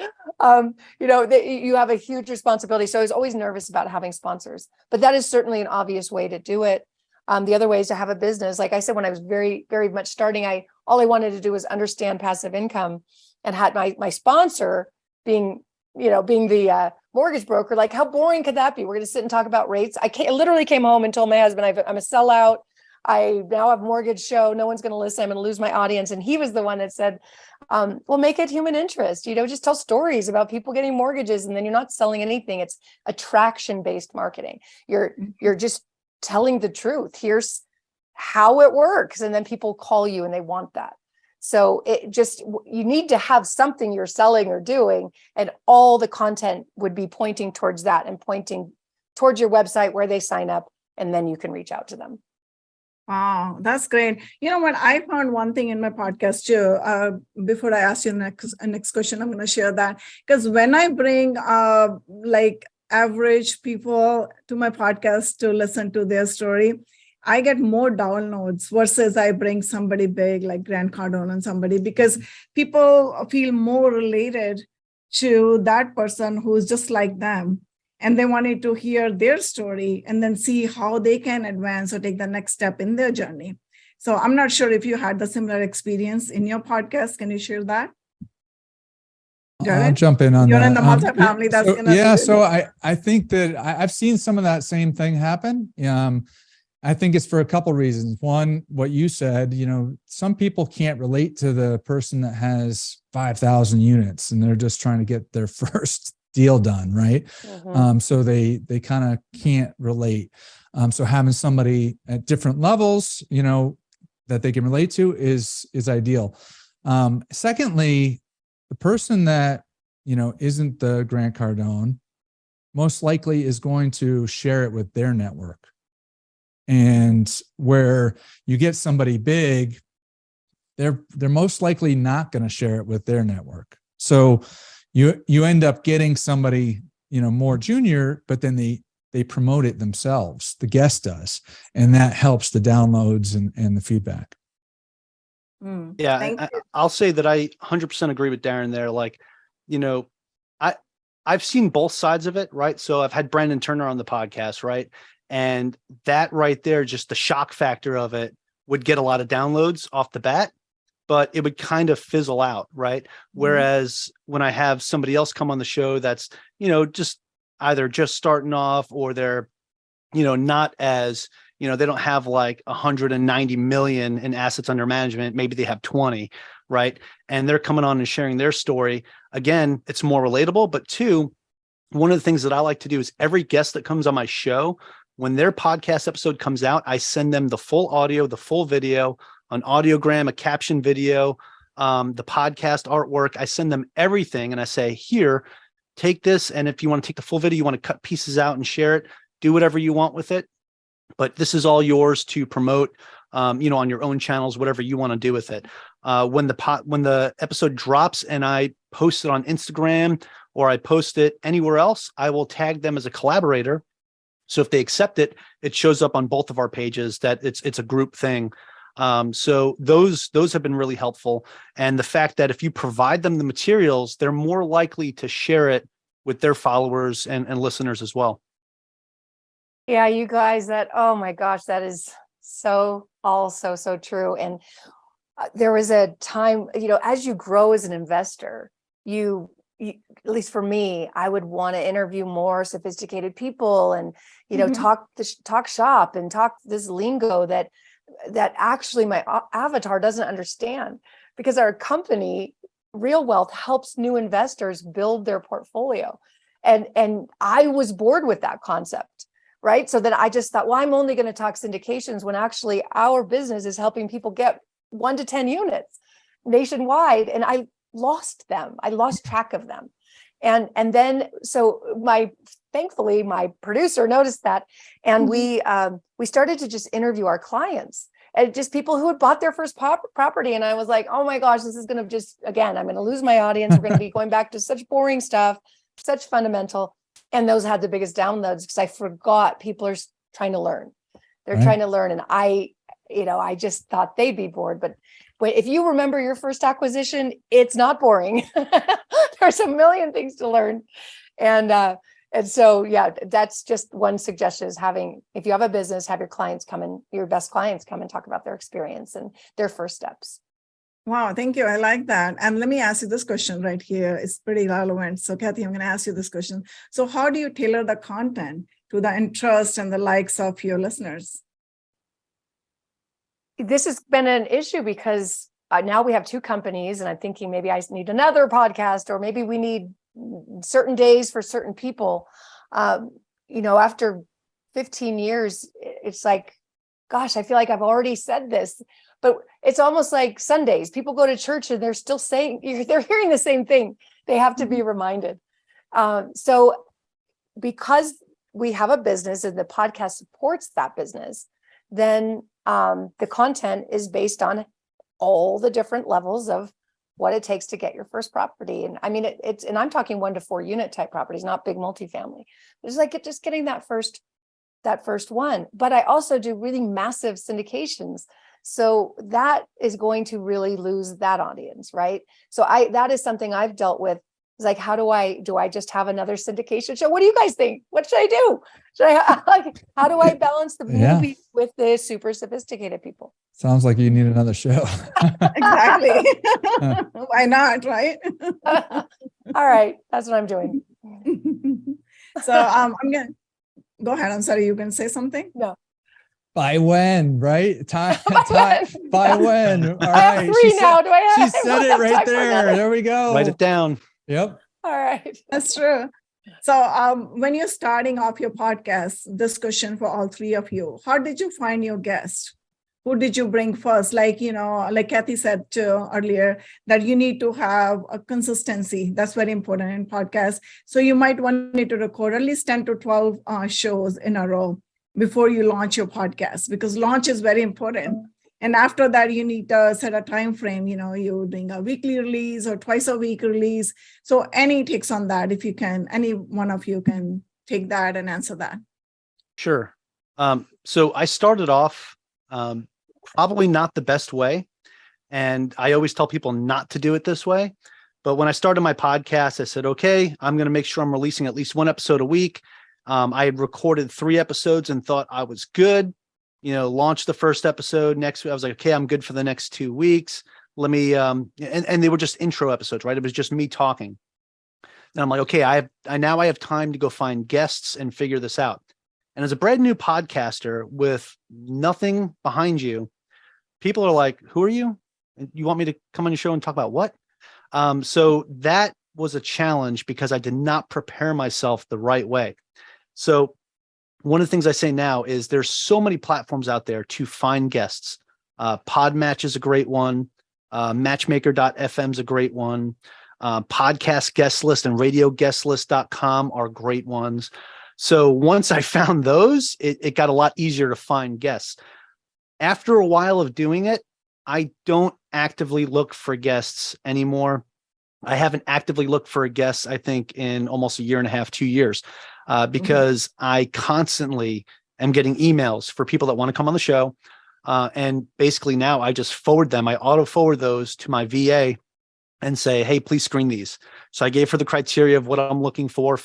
You have a huge responsibility. So I was always nervous about having sponsors, but that is certainly an obvious way to do it. The other way is to have a business. Like I said, when I was very, very much starting, all I wanted to do was understand passive income, and had my sponsor being the mortgage broker. Like, how boring could that be? We're going to sit and talk about rates. I literally came home and told my husband, I'm a sellout. I now have a mortgage show. No one's going to listen. I'm going to lose my audience. And he was the one that said, well, make it human interest, just tell stories about people getting mortgages. And then you're not selling anything. It's attraction-based marketing. You're just telling the truth. Here's how it works. And then people call you and they want that. So you need to have something you're selling or doing, and all the content would be pointing towards that and pointing towards your website where they sign up, and then you can reach out to them. Wow, that's great. You know what? I found one thing in my podcast too. Before I ask you the next question, I'm going to share that, because when I bring like average people to my podcast to listen to their story, I get more downloads versus I bring somebody big like Grant Cardone and somebody, because people feel more related to that person who's just like them. And they wanted to hear their story and then see how they can advance or take the next step in their journey. So I'm not sure if you had the similar experience in your podcast. Can you share that? Jared? I'll jump in on You're that. in the multifamily. So I think that I've seen some of that same thing happen. I think it's for a couple reasons. One, what you said, some people can't relate to the person that has 5,000 units and they're just trying to get their first deal done, right? Mm-hmm. So they kind of can't relate. So having somebody at different levels, that they can relate to is ideal. Secondly, the person that, isn't the Grant Cardone most likely is going to share it with their network. And where you get somebody big, they're most likely not going to share it with their network. So you end up getting somebody, more junior, but then they promote it themselves. The guest does, and that helps the downloads and the feedback. Yeah, I'll say that I 100% agree with Darren there. Like, I've seen both sides of it, right? So I've had Brandon Turner on the podcast, right? And that right there, just the shock factor of it would get a lot of downloads off the bat, but it would kind of fizzle out, right? Whereas when I have somebody else come on the show that's, just either just starting off, or they're, not as, they don't have like 190 million in assets under management. Maybe they have 20, right? And they're coming on and sharing their story. Again, it's more relatable. But two, one of the things that I like to do is every guest that comes on my show, when their podcast episode comes out, I send them the full audio, the full video, an audiogram, a caption video, the podcast artwork. I send them everything and I say, here, take this. And if you want to take the full video, you want to cut pieces out and share it, do whatever you want with it. But this is all yours to promote, on your own channels, whatever you want to do with it. When the episode drops and I post it on Instagram or I post it anywhere else, I will tag them as a collaborator. So if they accept it, it shows up on both of our pages that it's a group thing. So those have been really helpful. And the fact that if you provide them the materials, they're more likely to share it with their followers and listeners as well. Yeah, you guys, oh my gosh, that is so true. And there was a time, as you grow as an investor, you at least for me, I would want to interview more sophisticated people and, talk shop and talk this lingo that actually my avatar doesn't understand, because our company, Real Wealth, helps new investors build their portfolio. And I was bored with that concept, right? So then I just thought, well, I'm only going to talk syndications, when actually our business is helping people get 1 to 10 units nationwide. And I lost them. I lost track of them. And then, so thankfully my producer noticed that. And we started to just interview our clients and just people who had bought their first property. And I was like, oh my gosh, this is going to I'm going to lose my audience. We're going to be going back to such boring stuff, such fundamental. And those had the biggest downloads because I forgot people are trying to learn. They're Right. trying to learn. And I just thought they'd be bored, but if you remember your first acquisition, it's not boring. There's a million things to learn. And so, yeah, that's just one suggestion is if you have a business, have your best clients come and talk about their experience and their first steps. Wow, thank you. I like that. And let me ask you this question right here. It's pretty relevant. So, Kathy, I'm going to ask you this question. So, how do you tailor the content to the interest and the likes of your listeners? This has been an issue because now we have two companies, and I'm thinking maybe I need another podcast, or maybe we need certain days for certain people. After 15 years, it's like, gosh, I feel like I've already said this, but it's almost like Sundays. People go to church and they're still saying, they're hearing the same thing. They have to be reminded. So because we have a business and the podcast supports that business, then the content is based on all the different levels of what it takes to get your first property. And I mean, and I'm talking 1 to 4 unit type properties, not big multifamily. It's like just getting that first one. But I also do really massive syndications. So that is going to really lose that audience, right? So that is something I've dealt with. It's like, do I just have another syndication show? What do you guys think? What should I do? How do I balance the movie with the super sophisticated people? Sounds like you need another show. Exactly. Why not, right? All right. That's what I'm doing. So I'm going to go ahead. I'm sorry. You can say something? No. By when, right? Time. By when? All I have right. three now. Do I have? She said it right there. There we go. Write it down. Yep. All right. That's true. So when you're starting off your podcast, this question for all three of you, how did you find your guest? Who did you bring first? Like Kathy said earlier, that you need to have a consistency. That's very important in podcasts. So you might want to record at least 10 to 12 shows in a row before you launch your podcast, because launch is very important. And after that, you need to set a time frame. You're doing a weekly release or twice a week release. So any takes on that, if you can, any one of you can take that and answer that. Sure. So I started off probably not the best way. And I always tell people not to do it this way. But when I started my podcast, I said, okay, I'm going to make sure I'm releasing at least one episode a week. I had recorded 3 episodes and thought I was good. Launched the first episode. Next week, I was like, okay, I'm good for the next 2 weeks. Let me, and they were just intro episodes, right? It was just me talking. And I'm like, okay, I now have time to go find guests and figure this out. And as a brand new podcaster with nothing behind you, people are like, who are you? You want me to come on your show and talk about what? So that was a challenge because I did not prepare myself the right way. So one of the things I say now is there's so many platforms out there to find guests. Podmatch is a great one. Matchmaker.fm is a great one. Podcast guest list and radioguestlist.com are great ones. So once I found those, it got a lot easier to find guests. After a while of doing it, I don't actively look for guests anymore. I haven't actively looked for a guest, I think, in almost a year and a half, 2 years, because I constantly am getting emails for people that want to come on the show. And basically now I just forward them. I auto forward those to my VA and say, hey, please screen these. So I gave her the criteria of what I'm looking for,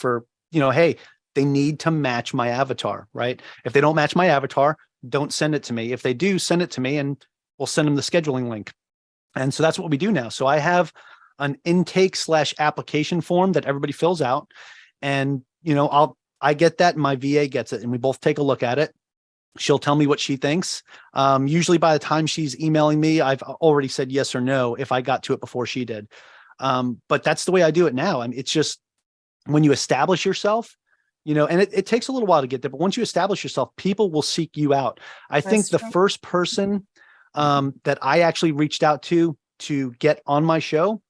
hey, they need to match my avatar, right? If they don't match my avatar, don't send it to me. If they do, send it to me and we'll send them the scheduling link. And so that's what we do now. So I have an intake/application form that everybody fills out. And, I get that and my VA gets it and we both take a look at it. She'll tell me what she thinks. Usually by the time she's emailing me, I've already said yes or no if I got to it before she did. But that's the way I do it now. I mean, it's just when you establish yourself, and it takes a little while to get there, but once you establish yourself, people will seek you out. I think the first person that I actually reached out to get on my show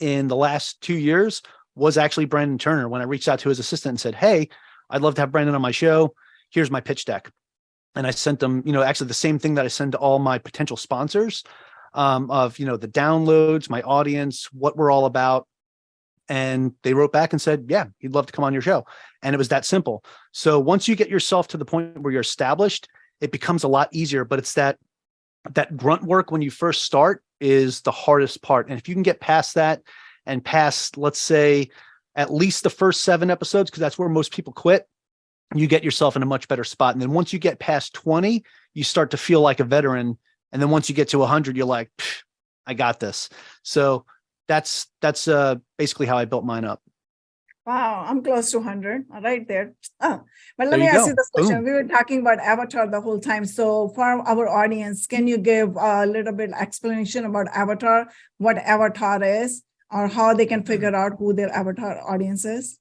in the last 2 years was actually Brandon Turner, when I reached out to his assistant and said, hey, I'd love to have Brandon on my show. Here's my pitch deck. And I sent them, actually the same thing that I send to all my potential sponsors of, the downloads, my audience, what we're all about. And they wrote back and said, yeah, he'd love to come on your show. And it was that simple. So once you get yourself to the point where you're established, it becomes a lot easier. But it's that grunt work when you first start is the hardest part. And if you can get past that and past, let's say, at least the first 7 episodes, because that's where most people quit, you get yourself in a much better spot. And then once you get past 20, you start to feel like a veteran. And then once you get to 100, you're like, I got this. So that's basically how I built mine up. Wow, I'm close to 100, right there. Oh, but let There me you ask go. you this question. Boom. We were talking about Avatar the whole time. So for our audience, can you give a little bit explanation about Avatar, what Avatar is, or how they can figure out who their Avatar audience is?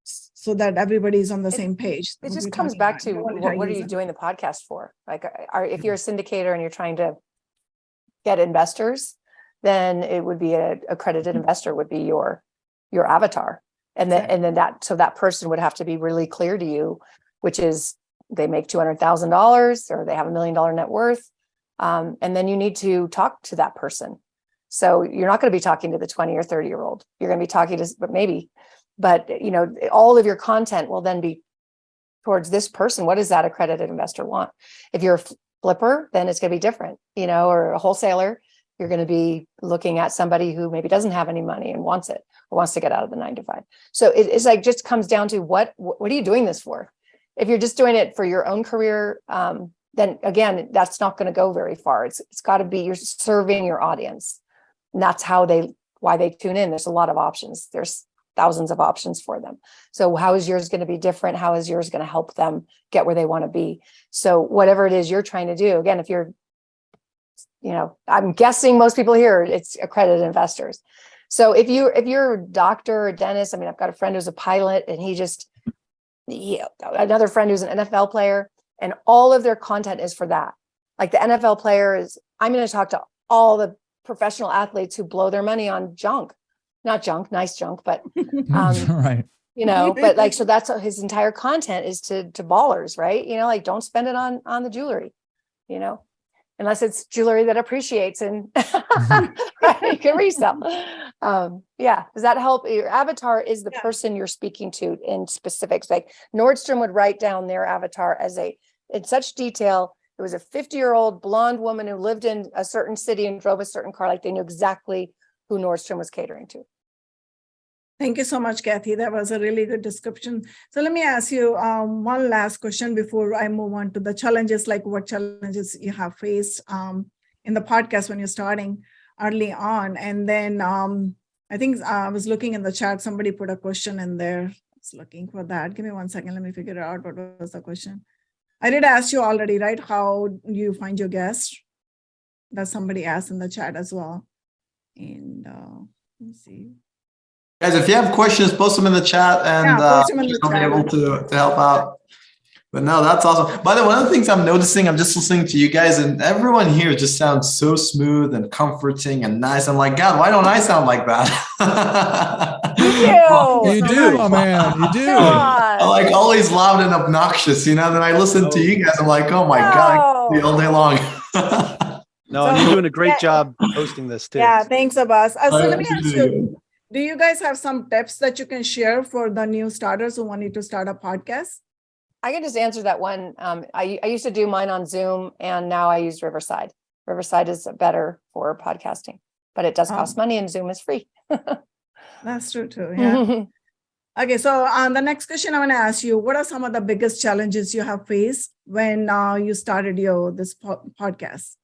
So that everybody is on the same page. It What just we're comes talking back about. to Don't want to what tell are you users. doing the podcast for? Like, if you're a syndicator and you're trying to get investors, then it would be a accredited investor would be your avatar. And then that person would have to be really clear to you, which is they make $200,000 or they have $1 million net worth. And then you need to talk to that person. So you're not going to be talking to the 20 or 30-year-old. You're going to be talking to, but all of your content will then be towards this person. What does that accredited investor want? If you're a flipper, then it's going to be different, or a wholesaler, you're going to be looking at somebody who maybe doesn't have any money and wants it or wants to get out of the 9 to 5. So it's like, just comes down to what are you doing this for? If you're just doing it for your own career, then again, that's not going to go very far. It's got to be, you're serving your audience. And that's why they tune in. There's a lot of options. There's thousands of options for them. So how is yours going to be different? How is yours going to help them get where they want to be? So whatever it is you're trying to do, again, if you're, I'm guessing most people here, it's accredited investors. So if you're a doctor or dentist, I've got a friend who's a pilot and another friend who's an NFL player, and all of their content is for that. Like the NFL player is, I'm going to talk to all the professional athletes who blow their money on junk, not junk, nice junk, but, Right. but like, so that's his entire content is to ballers, right? Like don't spend it on the jewelry, unless it's jewelry that appreciates and right, you can resell. Does that help? Your avatar is the person you're speaking to in specifics. Like Nordstrom would write down their avatar in such detail. It was a 50-year-old blonde woman who lived in a certain city and drove a certain car. Like they knew exactly who Nordstrom was catering to. Thank you so much, Kathy. That was a really good description. So let me ask you one last question before I move on to the challenges, like what challenges you have faced in the podcast when you're starting early on. And then I think I was looking in the chat, somebody put a question in there. I was looking for that. Give me 1 second. Let me figure out what was the question. I did ask you already, right? How do you find your guests? That somebody asked in the chat as well. And let me see. Guys, if you have questions, post them in the chat and post them in the I'll be chat. able to help out. But no, that's awesome. By the way, one of the things I'm noticing, I'm just listening to you guys and everyone here just sounds so smooth and comforting and nice. I'm like, God, why don't I sound like that? You do, my man. You do. I'm like always loud and obnoxious, Then I listen to you guys. I'm like, oh my God, I can all day long. No, and you're doing a great job hosting this too. Yeah, thanks, Abbas. So let me ask you, do you guys have some tips that you can share for the new starters who wanted to start a podcast? I can just answer that one. I used to do mine on Zoom and now I use Riverside. Riverside is better for podcasting, but it does cost money and Zoom is free. That's true too. Yeah. Okay. So the next question I want to ask you, what are some of the biggest challenges you have faced when you started this podcast?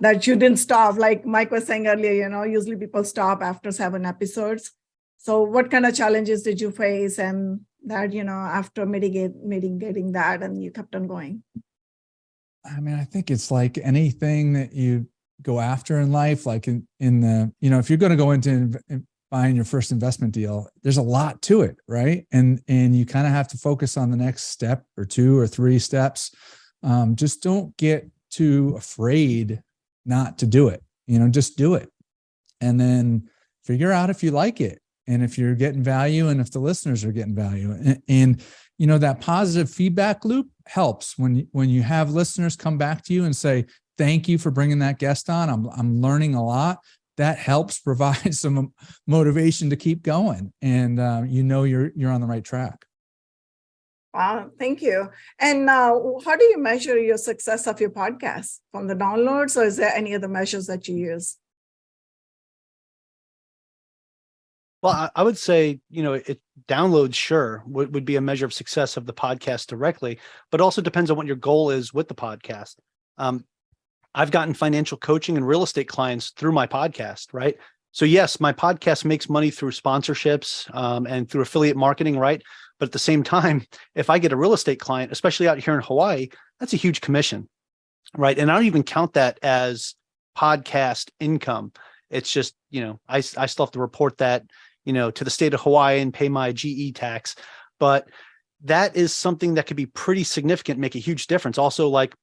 That you didn't stop, like Mike was saying earlier, usually people stop after 7 episodes. So what kind of challenges did you face and that, after mitigating that and you kept on going? I think it's like anything that you go after in life, like in the, if you're going to go into buying your first investment deal, there's a lot to it, right? And you kind of have to focus on the next step or 2 or 3 steps. Just don't get too afraid not to do it, just do it. And then figure out if you like it and if you're getting value and if the listeners are getting value. And that positive feedback loop helps when you have listeners come back to you and say, thank you for bringing that guest on. I'm learning a lot. That helps provide some motivation to keep going. And you're on the right track. Wow, thank you. And how do you measure your success of your podcast? From the downloads, or is there any other measures that you use? Well, I would say, it downloads sure would be a measure of success of the podcast directly, but also depends on what your goal is with the podcast. I've gotten financial coaching and real estate clients through my podcast, right? So yes, my podcast makes money through sponsorships and through affiliate marketing, right? But at the same time, if I get a real estate client, especially out here in Hawaii, that's a huge commission, right? And I don't even count that as podcast income. It's just, I still have to report that, to the state of Hawaii and pay my GE tax. But that is something that could be pretty significant, make a huge difference. Also, like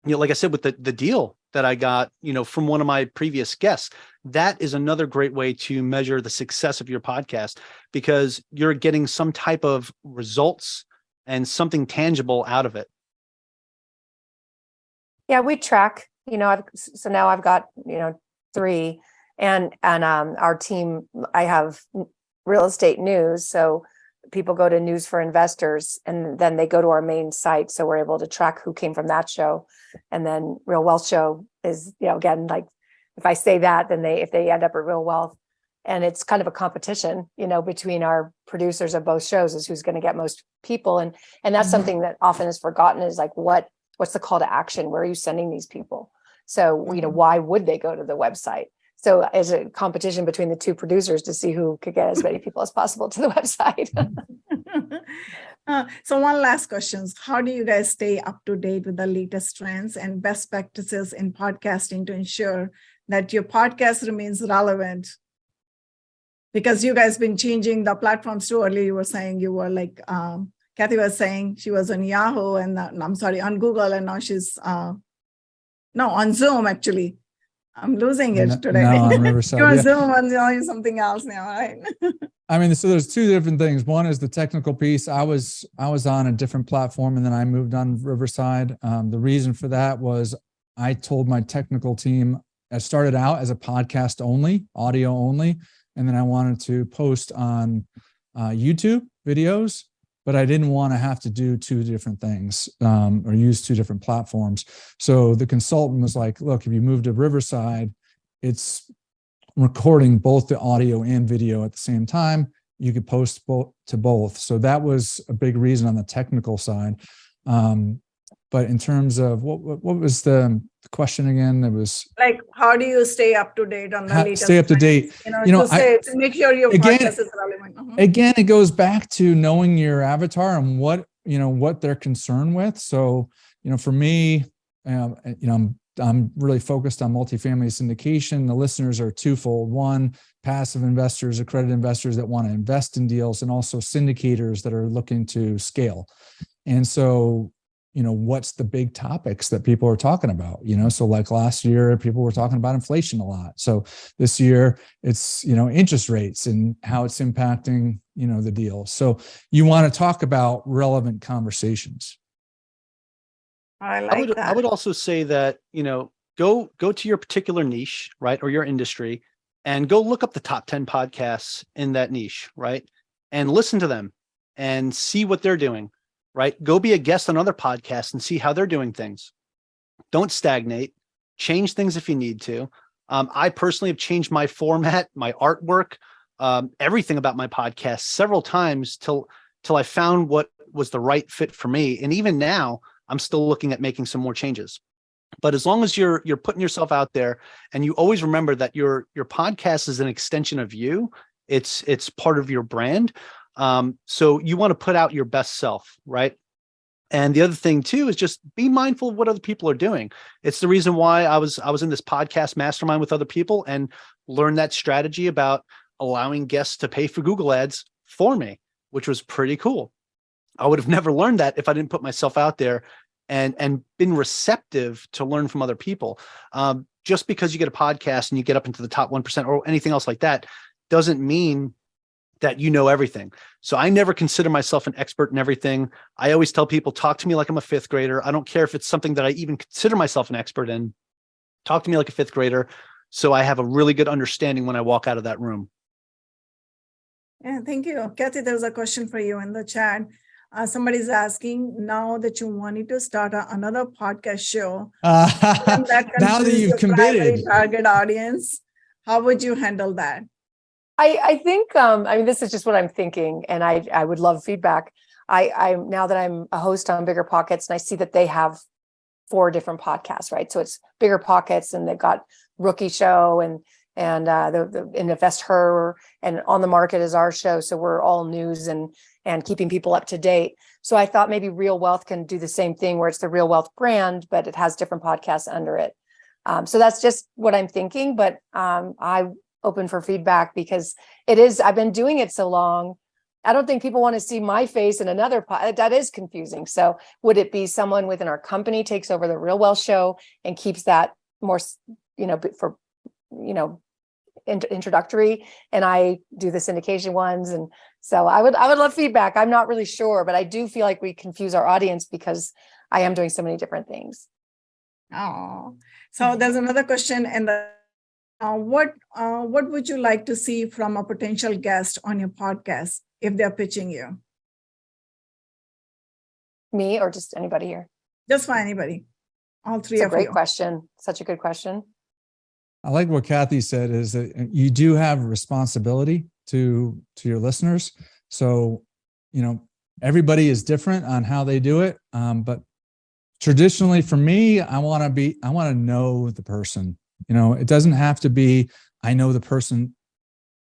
I said, with the deal that I got, from one of my previous guests, that is another great way to measure the success of your podcast, because you're getting some type of results and something tangible out of it. Yeah, we track, so now I've got, 3 and our team, I have real estate news. So people go to News for Investors and then they go to our main site. So we're able to track who came from that show. And then Real Wealth Show is, again, like if I say that, then if they end up at Real Wealth, and it's kind of a competition, between our producers of both shows is who's going to get most people. And that's something that often is forgotten, is like, what's the call to action? Where are you sending these people? So, why would they go to the website? So as a competition between the two producers to see who could get as many people as possible to the website. So one last question. How do you guys stay up to date with the latest trends and best practices in podcasting to ensure that your podcast remains relevant? Because you guys been changing the platforms too. Earlier you were saying you were like, Kathy was saying she was on Yahoo and on Google, and now she's, on Zoom actually. I'm losing it today. No, on Riverside. You're on Zoom and you're something else now, right? I mean, so there's two different things. One is the technical piece. I was on a different platform and then I moved on Riverside. The reason for that was I told my technical team, I started out as a podcast only, audio only, and then I wanted to post on YouTube videos, but I didn't want to have to do two different things or use two different platforms. So the consultant was like, look, if you move to Riverside, it's recording both the audio and video at the same time. You could post to both. So that was a big reason on the technical side. But in terms of what was the question again? It was like, how do you stay up to date on the latest? Stay up to date. To make sure your podcast is relevant. Again, it goes back to knowing your avatar and what they're concerned with. So, for me, I'm really focused on multifamily syndication. The listeners are twofold. One, passive investors, accredited investors that want to invest in deals, and also syndicators that are looking to scale. And so, what's the big topics that people are talking about? So like last year, people were talking about inflation a lot. So this year it's, interest rates and how it's impacting, the deal. So you want to talk about relevant conversations. I would also say that, go to your particular niche, right? Or your industry, and go look up the top 10 podcasts in that niche, right? And listen to them and see what they're doing. Right? Go be a guest on other podcasts and see how they're doing things. Don't stagnate. Change things if you need to. I personally have changed my format, my artwork, everything about my podcast several times till I found what was the right fit for me. And even now, I'm still looking at making some more changes. But as long as you're putting yourself out there, and you always remember that your podcast is an extension of you, it's part of your brand. So you want to put out your best self, right? And the other thing too is just be mindful of what other people are doing. It's the reason why I was in this podcast mastermind with other people and learned that strategy about allowing guests to pay for Google ads for me, which was pretty cool. I would have never learned that if I didn't put myself out there and been receptive to learn from other people. Just because you get a podcast and you get up into the top 1% or anything else like that doesn't mean that you know everything. So I never consider myself an expert in everything. I always tell people, talk to me like I'm a fifth grader. I don't care if it's something that I even consider myself an expert in. Talk to me like a fifth grader, so I have a really good understanding when I walk out of that room. Yeah, thank you. Kathy, there's a question for you in the chat. Somebody's asking now that you wanted to start another podcast show. Wouldn't that Now that confuse you've your primary committed. target audience? How would you handle that? I think I mean, this is just what I'm thinking, and I would love feedback. I now that I'm a host on Bigger Pockets, and I see that they have 4 different podcasts, right? So it's Bigger Pockets, and they've got Rookie Show and the Invest Her, and On the Market is our show. So we're all news and keeping people up to date. So I thought maybe Real Wealth can do the same thing, where it's the Real Wealth brand, but it has different podcasts under it. So that's just what I'm thinking, but I'm open for feedback, because I've been doing it so long. I don't think people want to see my face in another that is confusing. So would it be someone within our company takes over the Real Wealth show and keeps that more, for, introductory, and I do the syndication ones? And so I would love feedback. I'm not really sure, but I do feel like we confuse our audience because I am doing so many different things. Oh, so there's another question, and what would you like to see from a potential guest on your podcast if they're pitching you? Me or just anybody here? Just for anybody, all three It's a of great you. question. Such a good question. I like what Kathy said, is that you do have a responsibility to your listeners. So, everybody is different on how they do it. But traditionally for me, I want to know the person. It doesn't have to be, I know the person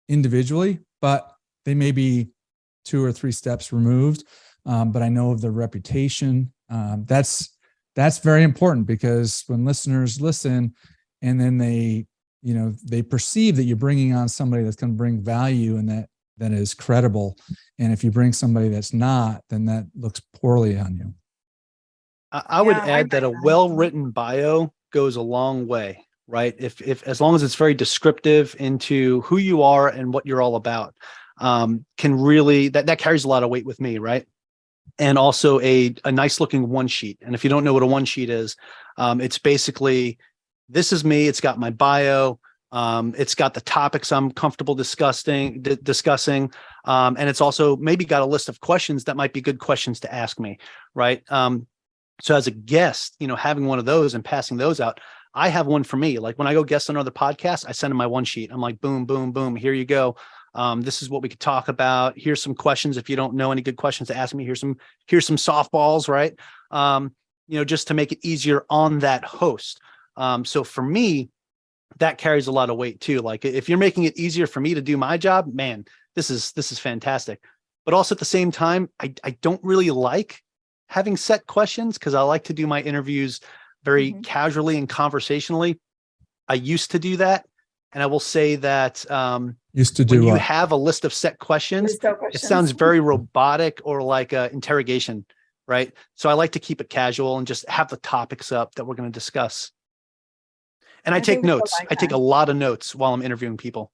individually, but they may be 2 or 3 steps removed. But I know of their reputation. That's very important, because when listeners listen and then they perceive that you're bringing on somebody that's going to bring value and that is credible. And if you bring somebody that's not, then that looks poorly on you. I would add that a well-written bio goes a long way, right? If as long as it's very descriptive into who you are and what you're all about, can really, that carries a lot of weight with me, right? And also a nice looking one sheet. And if you don't know what a one sheet is, it's basically, this is me. It's got my bio. It's got the topics I'm comfortable discussing. And it's also maybe got a list of questions that might be good questions to ask me, right? So as a guest, having one of those and passing those out, I have one for me. Like when I go guest on other podcasts, I send them my one sheet. I'm like, boom, boom, boom. Here you go. This is what we could talk about. Here's some questions. If you don't know any good questions to ask me, here's some softballs, right? Just to make it easier on that host. So for me, that carries a lot of weight too. Like if you're making it easier for me to do my job, man, this is fantastic. But also at the same time, I don't really like having set questions, because I like to do my interviews very casually and conversationally. I used to do that. And I will say that Used to do when you what? have a list of set questions, it sounds very robotic or like an interrogation, right? So I like to keep it casual and just have the topics up that we're going to discuss. And I take notes. I take a lot of notes while I'm interviewing people.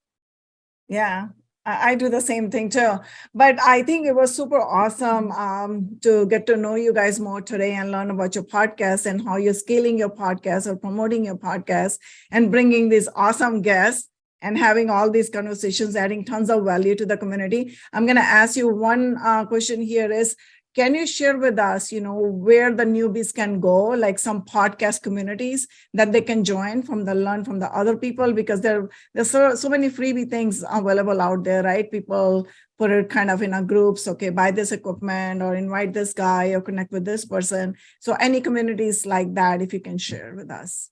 Yeah, I do the same thing too. But I think it was super awesome to get to know you guys more today and learn about your podcast and how you're scaling your podcast or promoting your podcast and bringing these awesome guests and having all these conversations, adding tons of value to the community. I'm going to ask you one question here is, can you share with us, where the newbies can go, like some podcast communities that they can join learn from the other people? Because there's so many freebie things available out there, right? People put it kind of in a groups, okay, buy this equipment or invite this guy or connect with this person. So any communities like that, if you can share with us.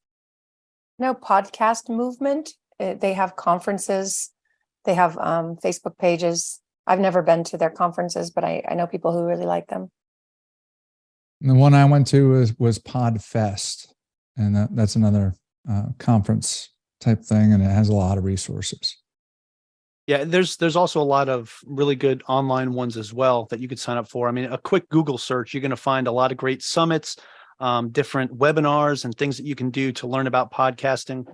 No, podcast movement. They have conferences. They have Facebook pages. I've never been to their conferences, but I know people who really like them. And the one I went to was PodFest, and that's another conference type thing, and it has a lot of resources. Yeah, there's also a lot of really good online ones as well that you could sign up for. I mean, a quick Google search, you're going to find a lot of great summits, different webinars and things that you can do to learn about podcasting.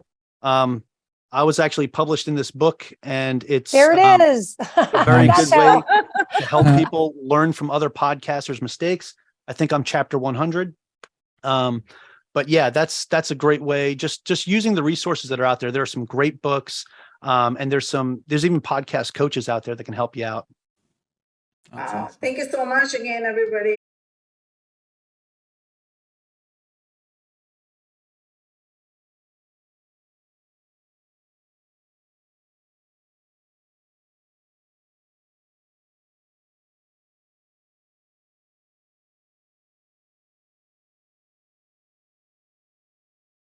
I was actually published in this book, and it's there it is. A very Nice. good way to help people learn from other podcasters' mistakes. I think I'm chapter 100. But yeah, that's a great way. Just using the resources that are out there. There are some great books, and there's even podcast coaches out there that can help you out. That's awesome. Thank you so much again, everybody.